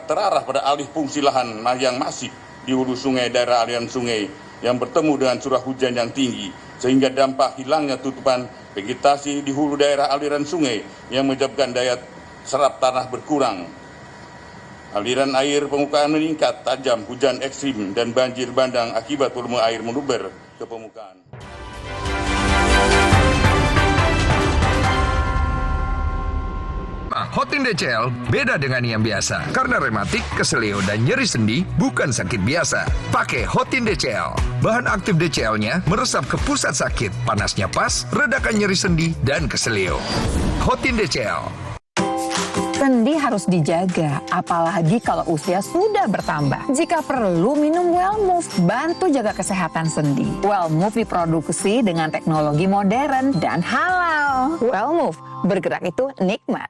terarah pada alih fungsi lahan yang masif di hulu sungai daerah aliran sungai yang bertemu dengan curah hujan yang tinggi, sehingga dampak hilangnya tutupan vegetasi di hulu daerah aliran sungai yang menyebabkan daya serap tanah berkurang. Aliran air permukaan meningkat tajam, hujan ekstrim, dan banjir bandang akibat volume air meluber ke permukaan. Hotin DCL beda dengan yang biasa. Karena rematik, keseleo, dan nyeri sendi bukan sakit biasa. Pakai Hotin DCL. Bahan aktif DCL-nya meresap ke pusat sakit. Panasnya pas, redakan nyeri sendi dan keseleo. Hotin DCL. Sendi harus dijaga, apalagi kalau usia sudah bertambah. Jika perlu, minum Wellmove, bantu jaga kesehatan sendi. Wellmove diproduksi dengan teknologi modern dan halal. Wellmove, bergerak itu nikmat.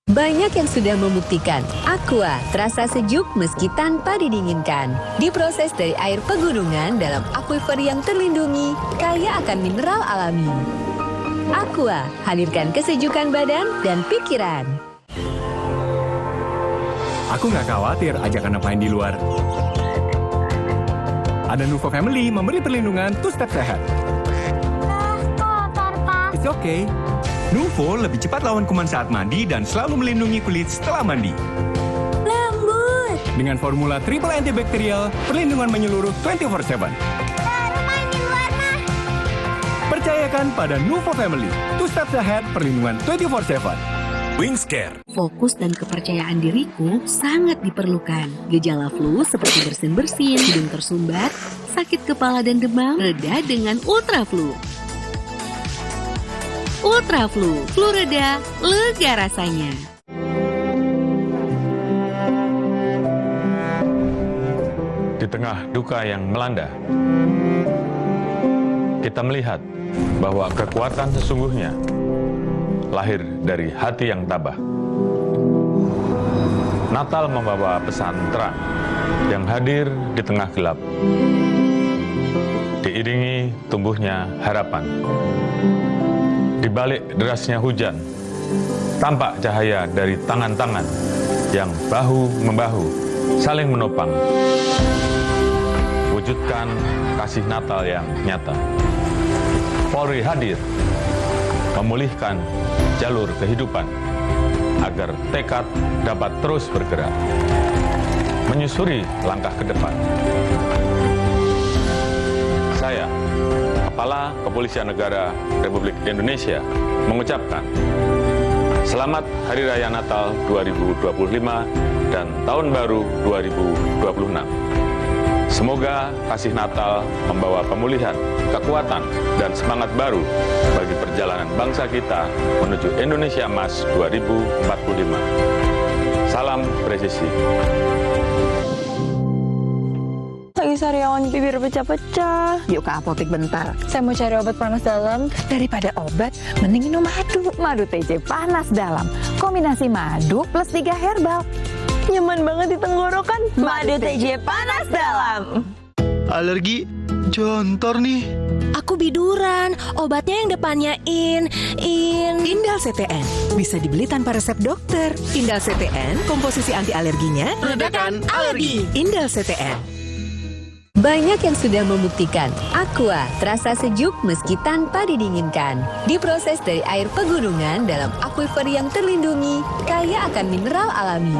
Banyak yang sudah membuktikan Aqua terasa sejuk meski tanpa didinginkan. Diproses dari air pegunungan dalam aquifer yang terlindungi, kaya akan mineral alami. Aqua, hadirkan kesejukan badan dan pikiran. Aku nggak khawatir ajak anak main di luar. Ada Nuvo Family memberi perlindungan 2-step sehat. Kotor, Pak. It's okay. Nuvo lebih cepat lawan kuman saat mandi dan selalu melindungi kulit setelah mandi. Lembut. Dengan formula triple antibakterial, perlindungan menyeluruh 24/7. Baru main di luar, mah. Percayakan pada Nuvo Family. 2-step sehat, perlindungan 24/7. Wingscare. Fokus dan kepercayaan diriku sangat diperlukan. Gejala flu seperti bersin-bersin, hidung tersumbat, sakit kepala dan demam, reda dengan Ultra Flu. Ultra Flu, flu reda, lega rasanya. Di tengah duka yang melanda, kita melihat bahwa kekuatan sesungguhnya lahir dari hati yang tabah. Natal membawa pesan terang yang hadir di tengah gelap, diiringi tumbuhnya harapan. Di balik derasnya hujan, tampak cahaya dari tangan-tangan yang bahu-membahu saling menopang. Wujudkan kasih Natal yang nyata. Polri hadir memulihkan jalur kehidupan agar tekad dapat terus bergerak, menyusuri langkah ke depan. Saya, Kepala Kepolisian Negara Republik Indonesia, mengucapkan Selamat Hari Raya Natal 2025 dan Tahun Baru 2026. Semoga kasih Natal membawa pemulihan, kekuatan, dan semangat baru bagi perjalanan bangsa kita menuju Indonesia Emas 2045. Salam presisi. Lagi sariawan bibir pecah-pecah. Yuk ke apotek bentar. Saya mau cari obat panas dalam. Daripada obat, mending minum madu. Madu TJ panas dalam. Kombinasi madu plus 3 herbal. Nyaman banget di tenggorokan. Madu TJ panas dalam. Alergi jontor nih. Aku biduran, obatnya yang depannya Indal CTN. Bisa dibeli tanpa resep dokter. Indal CTN, komposisi anti alerginya redakan alergi. Indal CTN. Banyak yang sudah membuktikan Aqua terasa sejuk meski tanpa didinginkan. Diproses dari air pegunungan dalam aquifer yang terlindungi, kaya akan mineral alami.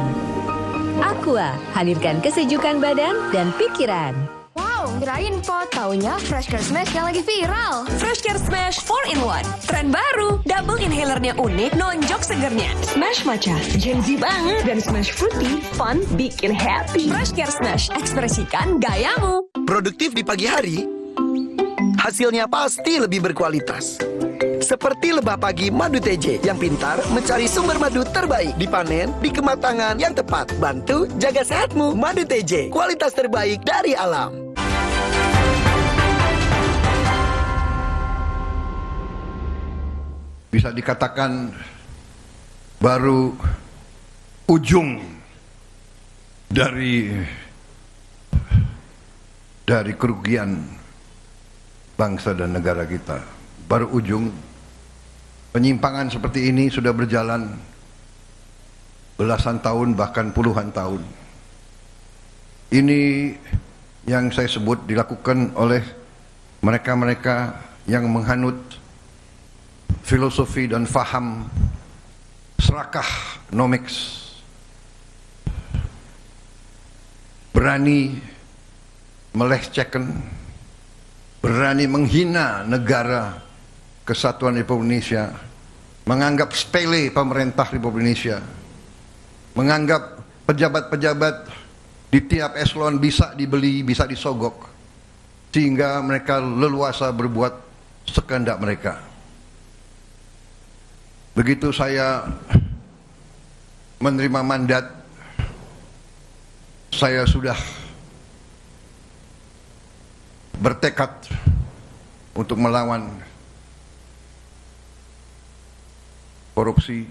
Aqua, hadirkan kesejukan badan dan pikiran. Wow, kirain pot. Taunya Fresh Care Smash yang lagi viral. Fresh Care Smash 4-in-1. Tren baru. Double inhalernya unik, nonjok segernya. Smash matcha, Gen Z banget. Dan Smash fruity, fun, bikin happy. Fresh Care Smash, ekspresikan gayamu. Produktif di pagi hari, hasilnya pasti lebih berkualitas. Seperti lebah pagi madu TJ yang pintar mencari sumber madu terbaik, dipanen di kematangan yang tepat. Bantu jaga sehatmu. Madu TJ, kualitas terbaik dari alam. bisa dikatakan baru ujung dari kerugian bangsa dan negara kita. Baru ujung. Penyimpangan seperti ini sudah berjalan belasan tahun bahkan puluhan tahun. Ini yang saya sebut dilakukan oleh mereka-mereka yang menghanut filosofi dan faham serakah nomics, berani melecehkan, berani menghina negara kesatuan Republik Indonesia, menganggap sepele pemerintah Republik Indonesia, menganggap pejabat-pejabat di tiap eselon bisa dibeli, bisa disogok, sehingga mereka leluasa berbuat sekehendak mereka. Begitu saya menerima mandat, saya sudah bertekad untuk melawan korupsi,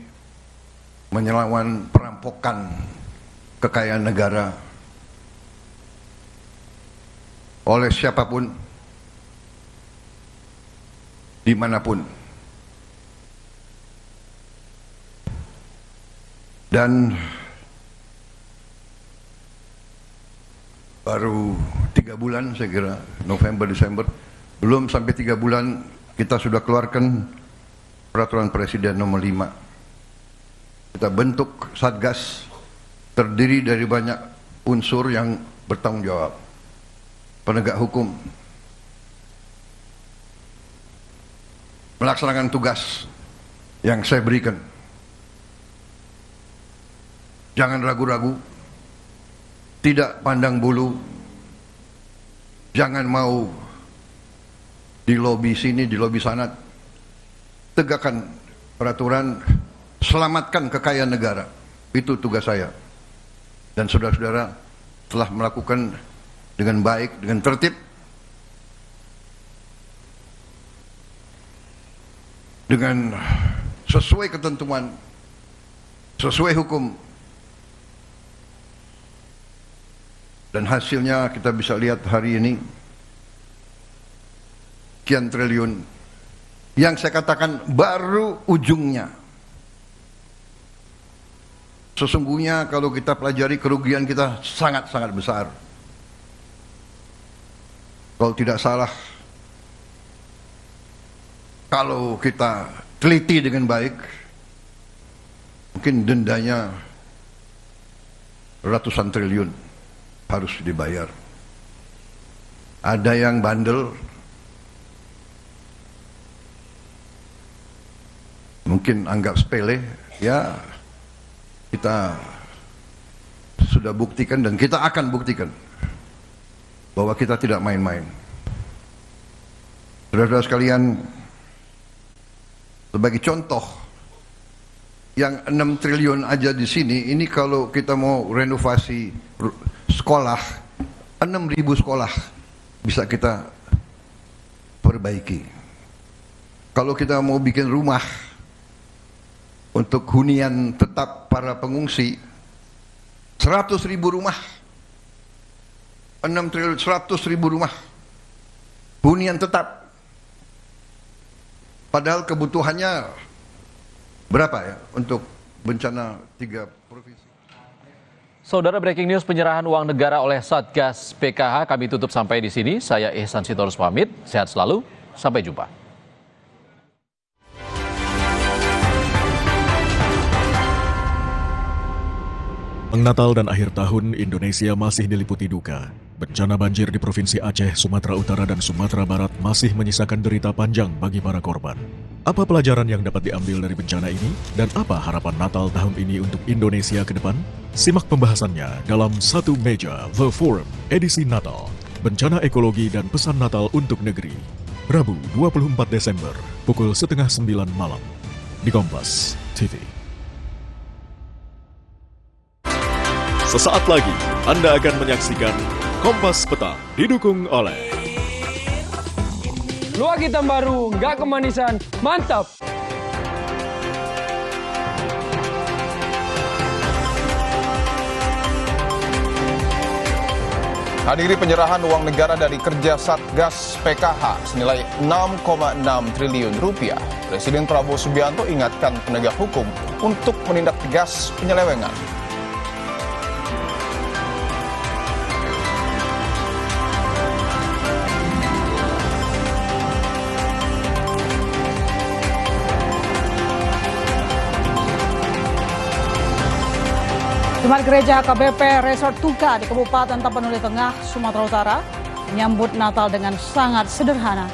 melawan perampokan kekayaan negara oleh siapapun, dimanapun. Dan baru 3 bulan saya kira, November, Desember, belum sampai 3 bulan kita sudah keluarkan peraturan Presiden nomor 5. Kita bentuk Satgas terdiri dari banyak unsur yang bertanggung jawab. Penegak hukum, melaksanakan tugas yang saya berikan. Jangan ragu-ragu, tidak pandang bulu, jangan mau di lobi sini, di lobi sana. Tegakkan peraturan, selamatkan kekayaan negara. Itu tugas saya. Dan saudara-saudara telah melakukan dengan baik, dengan tertib, dengan sesuai ketentuan, sesuai hukum. Dan hasilnya kita bisa lihat hari ini, sekian triliun. Yang saya katakan baru ujungnya. Sesungguhnya kalau kita pelajari kerugian kita sangat-sangat besar. Kalau tidak salah, kalau kita teliti dengan baik, mungkin dendanya ratusan triliun harus dibayar. Ada yang bandel, mungkin anggap sepele, ya kita sudah buktikan dan kita akan buktikan bahwa kita tidak main-main. Saudara-saudara sekalian, sebagai contoh, yang 6 triliun aja di sini, ini kalau kita mau renovasi sekolah, 6.000 sekolah bisa kita perbaiki. Kalau kita mau bikin rumah untuk hunian tetap para pengungsi, 100.000 rumah, 6 triliun, 100.000 rumah hunian tetap. Padahal kebutuhannya berapa ya untuk bencana 3 provinsi. Saudara, breaking news penyerahan uang negara oleh Satgas PKH kami tutup sampai di sini. Saya Ihsan Sitorus pamit. Sehat selalu. Sampai jumpa. Natal dan akhir tahun Indonesia masih diliputi duka. Bencana banjir di Provinsi Aceh, Sumatera Utara, dan Sumatera Barat masih menyisakan derita panjang bagi para korban. Apa pelajaran yang dapat diambil dari bencana ini? Dan apa harapan Natal tahun ini untuk Indonesia ke depan? Simak pembahasannya dalam Satu Meja The Forum edisi Natal, Bencana Ekologi dan Pesan Natal untuk Negeri. Rabu 24 Desember, pukul 8:30 malam, di Kompas TV. Sesaat lagi, Anda akan menyaksikan Kompas Petang, didukung oleh Luak hitam baru, nggak kemanisan, mantap! Hadiri penyerahan uang negara dari kerja Satgas PKH senilai 6,6 triliun rupiah. Presiden Prabowo Subianto ingatkan penegak hukum untuk menindak tegas penyelewengan. Jemaat Gereja KBP Resort Tuka di Kabupaten Tapanuli Tengah, Sumatera Utara menyambut Natal dengan sangat sederhana.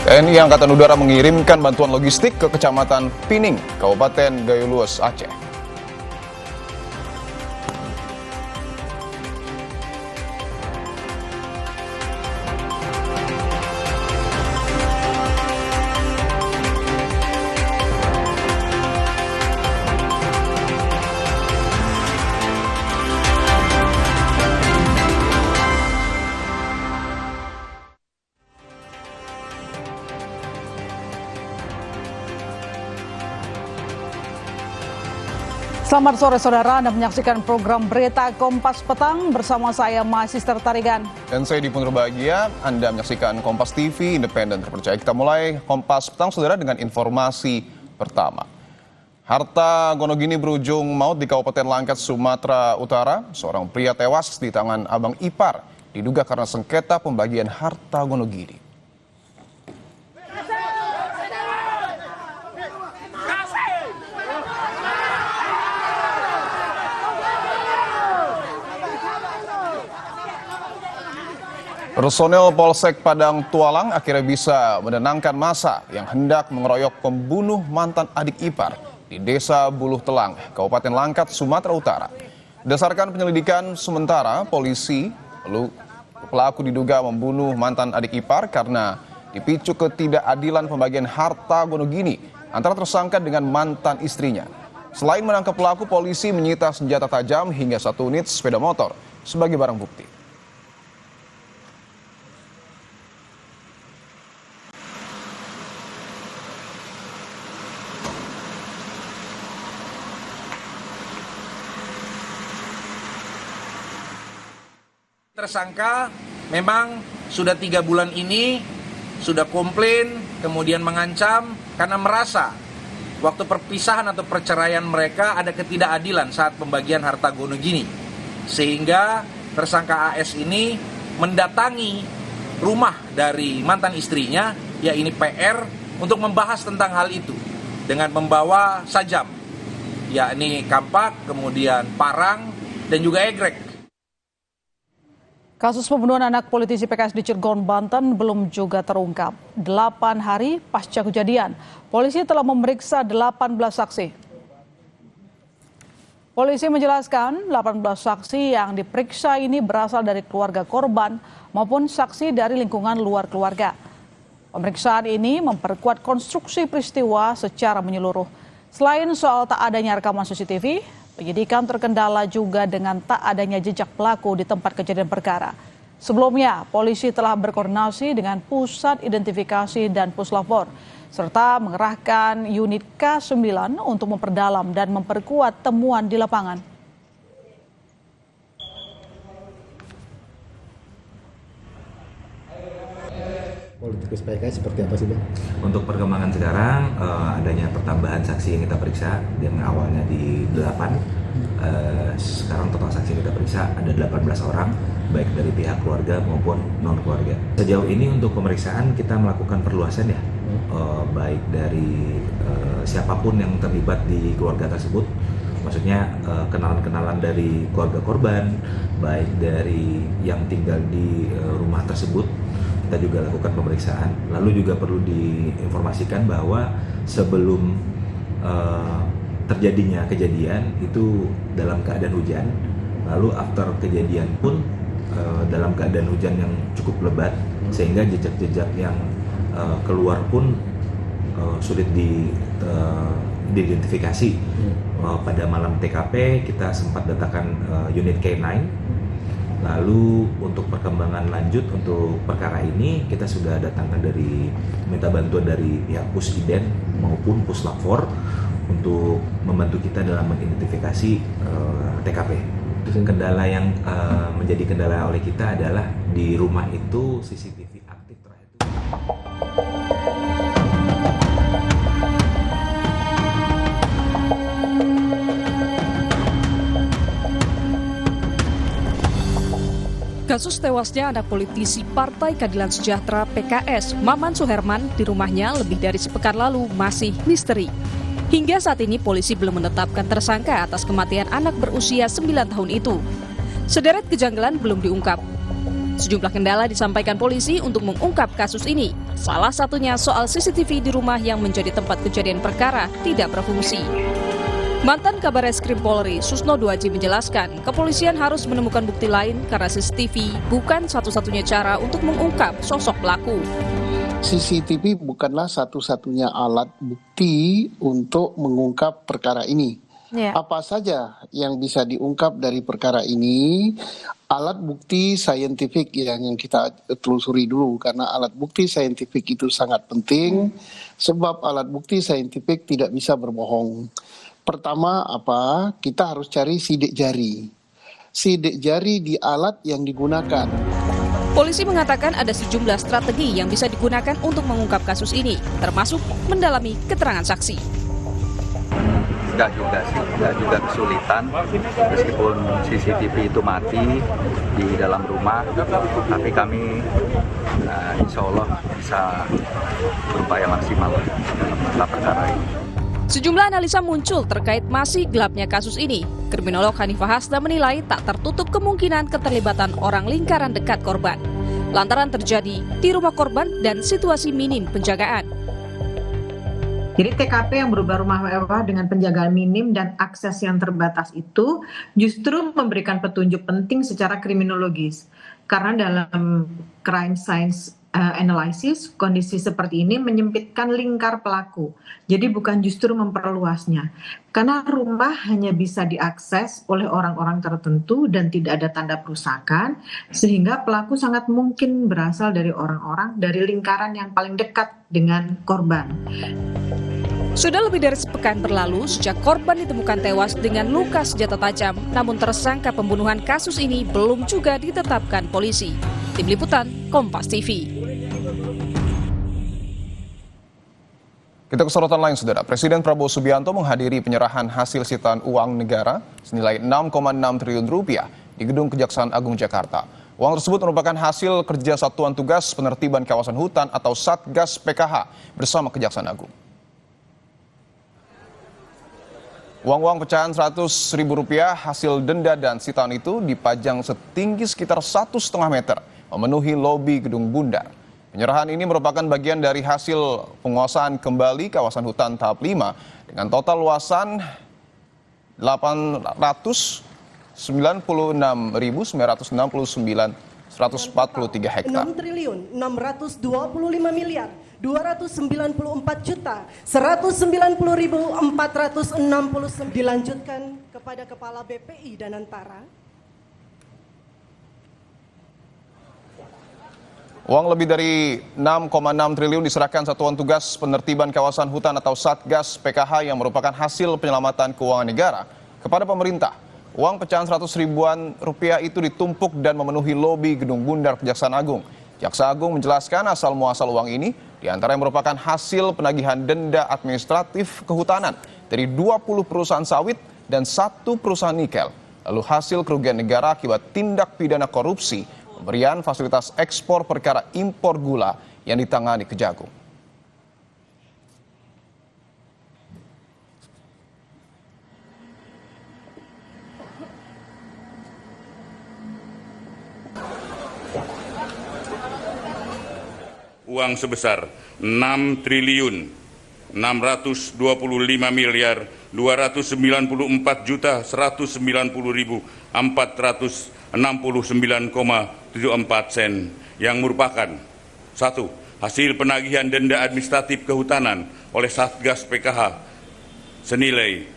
TNI Angkatan Udara mengirimkan bantuan logistik ke Kecamatan Pining, Kabupaten Gayo Luas, Aceh. Selamat sore saudara, Anda menyaksikan program Berita Kompas Petang bersama saya Mahasiswa Tarigan. Dan saya Dipun Bahagia, Anda menyaksikan Kompas TV, independen terpercaya. Kita mulai Kompas Petang saudara dengan informasi pertama. Harta Gonogini berujung maut di Kabupaten Langkat, Sumatera Utara. Seorang pria tewas di tangan abang ipar, diduga karena sengketa pembagian harta Gonogini. Personel Polsek Padang Tualang akhirnya bisa menenangkan massa yang hendak mengeroyok pembunuh mantan adik ipar di Desa Buluh Telang, Kabupaten Langkat, Sumatera Utara. Berdasarkan penyelidikan sementara, pelaku diduga membunuh mantan adik ipar karena dipicu ketidakadilan pembagian harta Gonogini antara tersangka dengan mantan istrinya. Selain menangkap pelaku, polisi menyita senjata tajam hingga 1 unit sepeda motor sebagai barang bukti. Tersangka memang sudah 3 bulan ini sudah komplain, kemudian mengancam karena merasa waktu perpisahan atau perceraian mereka ada ketidakadilan saat pembagian harta Gonogini. Sehingga tersangka AS ini mendatangi rumah dari mantan istrinya, yaitu PR, untuk membahas tentang hal itu dengan membawa sajam, yakni kampak, kemudian parang, dan juga egrek. Kasus pembunuhan anak politisi PKS di Cirebon, Banten belum juga terungkap. 8 hari pasca kejadian, polisi telah memeriksa 18 saksi. Polisi menjelaskan 18 saksi yang diperiksa ini berasal dari keluarga korban maupun saksi dari lingkungan luar keluarga. Pemeriksaan ini memperkuat konstruksi peristiwa secara menyeluruh. Selain soal tak adanya rekaman CCTV, penyidikan terkendala juga dengan tak adanya jejak pelaku di tempat kejadian perkara. Sebelumnya, polisi telah berkoordinasi dengan Pusat Identifikasi dan Puslapor, serta mengerahkan unit K9 untuk memperdalam dan memperkuat temuan di lapangan. Politikus PKS seperti apa sih, Bang? Untuk perkembangan sekarang, adanya pertambahan saksi yang kita periksa, yang awalnya di 8, sekarang total saksi yang kita periksa ada 18 orang, baik dari pihak keluarga maupun non-keluarga. Sejauh ini untuk pemeriksaan kita melakukan perluasan ya, baik dari siapapun yang terlibat di keluarga tersebut, maksudnya kenalan-kenalan dari keluarga korban, baik dari yang tinggal di rumah tersebut, kita juga lakukan pemeriksaan. Lalu juga perlu diinformasikan bahwa sebelum terjadinya kejadian itu dalam keadaan hujan, lalu after kejadian pun dalam keadaan hujan yang cukup lebat, sehingga jejak-jejak yang keluar pun sulit diidentifikasi. Pada malam TKP kita sempat datangkan unit K9, Lalu untuk perkembangan lanjut untuk perkara ini kita sudah datangkan minta bantuan dari pihak Pusiden maupun Puslap 4 untuk membantu kita dalam mengidentifikasi TKP. Kendala yang menjadi kendala oleh kita adalah di rumah itu CCTV aktif terakhir itu. Kasus tewasnya anak politisi Partai Keadilan Sejahtera PKS, Maman Suherman, di rumahnya lebih dari sepekan lalu masih misteri. Hingga saat ini polisi belum menetapkan tersangka atas kematian anak berusia 9 tahun itu. Sederet kejanggalan belum diungkap. Sejumlah kendala disampaikan polisi untuk mengungkap kasus ini. Salah satunya soal CCTV di rumah yang menjadi tempat kejadian perkara tidak berfungsi. Mantan Kabar Eskrim Polri, Susno Duaji menjelaskan, kepolisian harus menemukan bukti lain karena CCTV bukan satu-satunya cara untuk mengungkap sosok pelaku. CCTV bukanlah satu-satunya alat bukti untuk mengungkap perkara ini. Apa saja yang bisa diungkap dari perkara ini? Alat bukti saintifik yang kita telusuri dulu, karena alat bukti saintifik itu sangat penting, sebab alat bukti saintifik tidak bisa berbohong. Pertama kita harus cari sidik jari. Sidik jari di alat yang digunakan. Polisi mengatakan ada sejumlah strategi yang bisa digunakan untuk mengungkap kasus ini, termasuk mendalami keterangan saksi. Enggak juga kesulitan, meskipun CCTV itu mati di dalam rumah, tapi kami insya Allah bisa berupaya maksimal dalam perkara ini. Sejumlah analisa muncul terkait masih gelapnya kasus ini. Kriminolog Hanifah Hasda menilai tak tertutup kemungkinan keterlibatan orang lingkaran dekat korban. Lantaran terjadi di rumah korban dan situasi minim penjagaan. Jadi TKP yang berubah rumah mewah dengan penjagaan minim dan akses yang terbatas itu justru memberikan petunjuk penting secara kriminologis. Karena dalam crime science analysis, kondisi seperti ini menyempitkan lingkar pelaku. Jadi bukan justru memperluasnya. Karena rumah hanya bisa diakses oleh orang-orang tertentu dan tidak ada tanda perusakan, sehingga pelaku sangat mungkin berasal dari orang-orang dari lingkaran yang paling dekat dengan korban. Sudah lebih dari sepekan berlalu sejak korban ditemukan tewas dengan luka senjata tajam, namun tersangka pembunuhan kasus ini belum juga ditetapkan polisi. Tim Liputan, Kompas TV. Kita ke sorotan lain, Saudara. Presiden Prabowo Subianto menghadiri penyerahan hasil sitaan uang negara senilai 6,6 triliun rupiah di Gedung Kejaksaan Agung Jakarta. Uang tersebut merupakan hasil kerja Satuan Tugas Penertiban Kawasan Hutan atau Satgas PKH bersama Kejaksaan Agung. Uang-uang pecahan Rp100.000 hasil denda dan sitaan itu dipajang setinggi sekitar 1,5 meter, memenuhi lobi Gedung Bundar. Penyerahan ini merupakan bagian dari hasil penguasaan kembali kawasan hutan tahap 5 dengan total luasan 896.969.143 hektar. 6.624.190.469 dilanjutkan kepada Kepala BPI dan Antara. Uang lebih dari 6,6 triliun diserahkan Satuan Tugas Penertiban Kawasan Hutan atau Satgas PKH yang merupakan hasil penyelamatan keuangan negara kepada pemerintah. Uang pecahan Rp100.000 itu ditumpuk dan memenuhi lobi Gedung Bundar Kejaksaan Agung. Jaksa Agung menjelaskan asal muasal uang ini diantaranya merupakan hasil penagihan denda administratif kehutanan dari 20 perusahaan sawit dan 1 perusahaan nikel. Lalu hasil kerugian negara akibat tindak pidana korupsi pemberian fasilitas ekspor perkara impor gula yang ditangani Kejagung. Uang sebesar 6.255.294.190.469,74 sen yang merupakan 1. Hasil penagihan denda administratif kehutanan oleh Satgas PKH senilai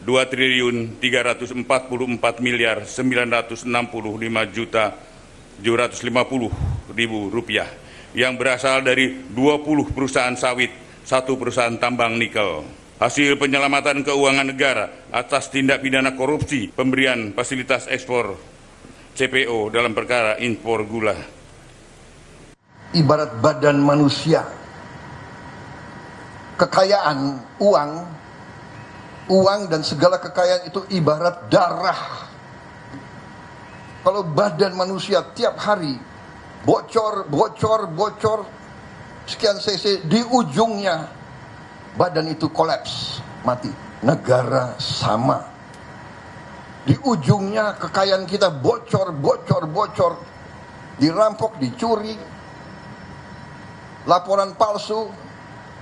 Rp2.345.965.750.000 yang berasal dari 20 perusahaan sawit, 1 perusahaan tambang nikel. Hasil penyelamatan keuangan negara atas tindak pidana korupsi pemberian fasilitas ekspor CPO dalam perkara impor gula. Ibarat badan manusia, kekayaan, uang dan segala kekayaan itu ibarat darah. Kalau badan manusia tiap hari bocor sekian cc, di ujungnya badan itu kolaps, mati. Negara sama, di ujungnya kekayaan kita bocor, dirampok, dicuri, laporan palsu,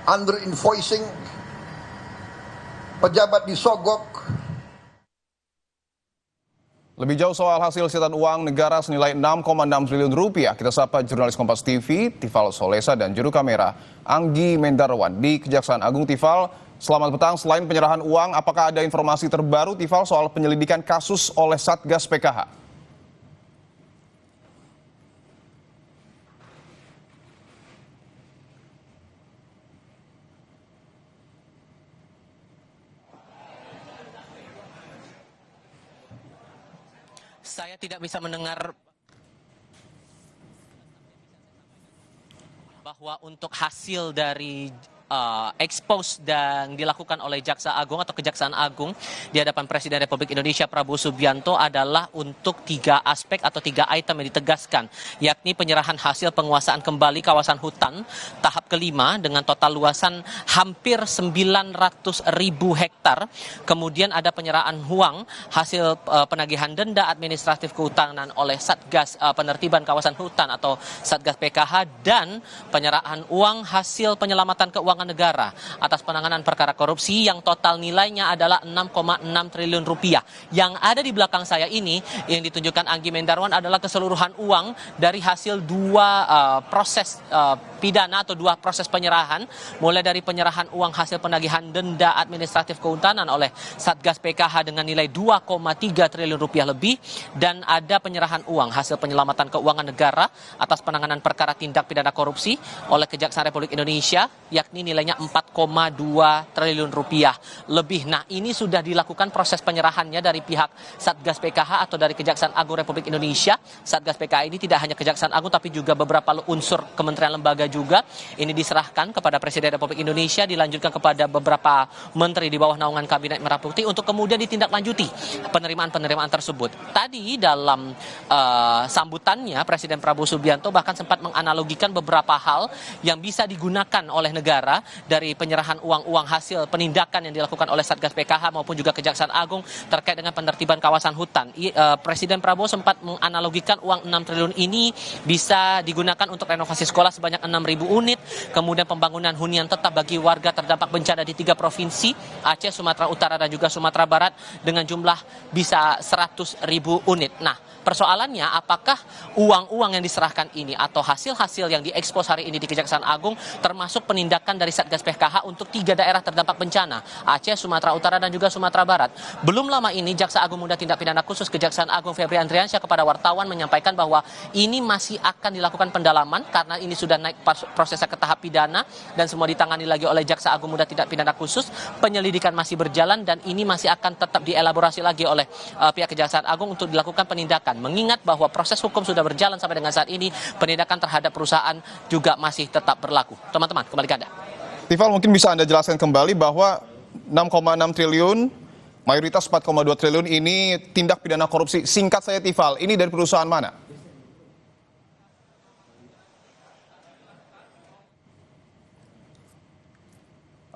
under invoicing, pejabat disogok. Lebih jauh soal hasil sisian uang negara senilai 6,6 triliun rupiah, kita sapa jurnalis Kompas TV, Tifal Solesa, dan juru kamera Anggi Mendarwan di Kejaksaan Agung. Tifal, selamat petang. Selain penyerahan uang, apakah ada informasi terbaru, Tifal, soal penyelidikan kasus oleh Satgas PKH? Saya tidak bisa mendengar bahwa untuk hasil dari expose dan dilakukan oleh Jaksa Agung atau Kejaksaan Agung di hadapan Presiden Republik Indonesia Prabowo Subianto adalah untuk 3 aspek atau 3 item yang ditegaskan, yakni penyerahan hasil penguasaan kembali kawasan hutan tahap kelima dengan total luasan hampir 900.000 hektar, kemudian ada penyerahan uang hasil penagihan denda administratif kehutanan oleh Satgas Penertiban Kawasan Hutan atau Satgas PKH, dan penyerahan uang hasil penyelamatan keuangan negara atas penanganan perkara korupsi yang total nilainya adalah 6,6 triliun rupiah. Yang ada di belakang saya ini yang ditunjukkan Anggi Mendarwan adalah keseluruhan uang dari hasil 2 proses pidana atau 2 proses penyerahan, mulai dari penyerahan uang hasil penagihan denda administratif kehutanan oleh Satgas PKH dengan nilai 2,3 triliun rupiah lebih, dan ada penyerahan uang hasil penyelamatan keuangan negara atas penanganan perkara tindak pidana korupsi oleh Kejaksaan Republik Indonesia, yakni nilainya 4,2 triliun rupiah lebih. Nah, ini sudah dilakukan proses penyerahannya dari pihak Satgas PKH atau dari Kejaksaan Agung Republik Indonesia. Satgas PKH ini tidak hanya Kejaksaan Agung tapi juga beberapa unsur kementerian lembaga juga. Ini diserahkan kepada Presiden Republik Indonesia, dilanjutkan kepada beberapa menteri di bawah naungan Kabinet Merah Putih untuk kemudian ditindaklanjuti penerimaan tersebut. Tadi dalam sambutannya Presiden Prabowo Subianto bahkan sempat menganalogikan beberapa hal yang bisa digunakan oleh negara dari penyerahan uang-uang hasil penindakan yang dilakukan oleh Satgas PKH maupun juga Kejaksaan Agung terkait dengan penertiban kawasan hutan. Presiden Prabowo sempat menganalogikan uang 6 triliun ini bisa digunakan untuk renovasi sekolah sebanyak 6.000 unit, kemudian pembangunan hunian tetap bagi warga terdampak bencana di 3 provinsi, Aceh, Sumatera Utara, dan juga Sumatera Barat dengan jumlah bisa 100.000 unit. Nah, persoalannya apakah uang-uang yang diserahkan ini atau hasil-hasil yang diekspos hari ini di Kejaksaan Agung termasuk penindakan dari Satgas PKH untuk 3 daerah terdampak bencana, Aceh, Sumatera Utara, dan juga Sumatera Barat. Belum lama ini Jaksa Agung Muda Tindak Pidana Khusus Kejaksaan Agung Febri Andriansyah kepada wartawan menyampaikan bahwa ini masih akan dilakukan pendalaman karena ini sudah naik prosesnya ke tahap pidana dan semua ditangani lagi oleh Jaksa Agung Muda Tindak Pidana Khusus. Penyelidikan masih berjalan dan ini masih akan tetap dielaborasi lagi oleh pihak Kejaksaan Agung untuk dilakukan penindakan. Mengingat bahwa proses hukum sudah berjalan sampai dengan saat ini, penindakan terhadap perusahaan juga masih tetap berlaku. Teman-teman, kembali ke Anda. Tifal, mungkin bisa Anda jelaskan kembali bahwa 6,6 triliun, mayoritas 4,2 triliun ini tindak pidana korupsi. Singkat saya Tifal, ini dari perusahaan mana?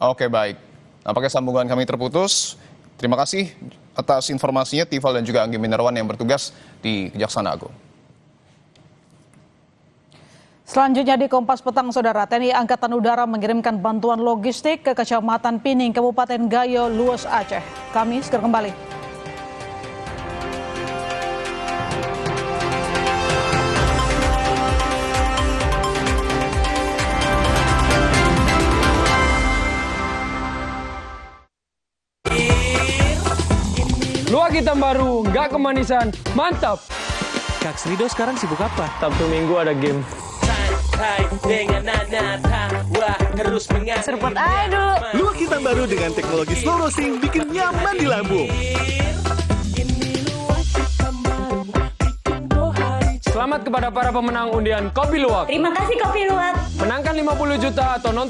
Oke, baik. Nampaknya sambungan kami terputus. Terima kasih atas informasinya Tifal dan juga Anggi Mendarwan yang bertugas di Kejaksaan Agung. Selanjutnya di Kompas Petang, Saudara, TNI Angkatan Udara mengirimkan bantuan logistik ke Kecamatan Pining, Kabupaten Gayo Lues, Aceh. Kami segera kembali. Luwak hitam baru, nggak kemanisan, mantap. Kak Srido sekarang sibuk apa? Sabtu Minggu ada game. Serpot aduh. Luwak hitam baru dengan teknologi slow roasting bikin nyaman di lambung. Selamat kepada para pemenang undian Kopi Luwak. Terima kasih Kopi Luwak. Menangkan 50 juta atau nonton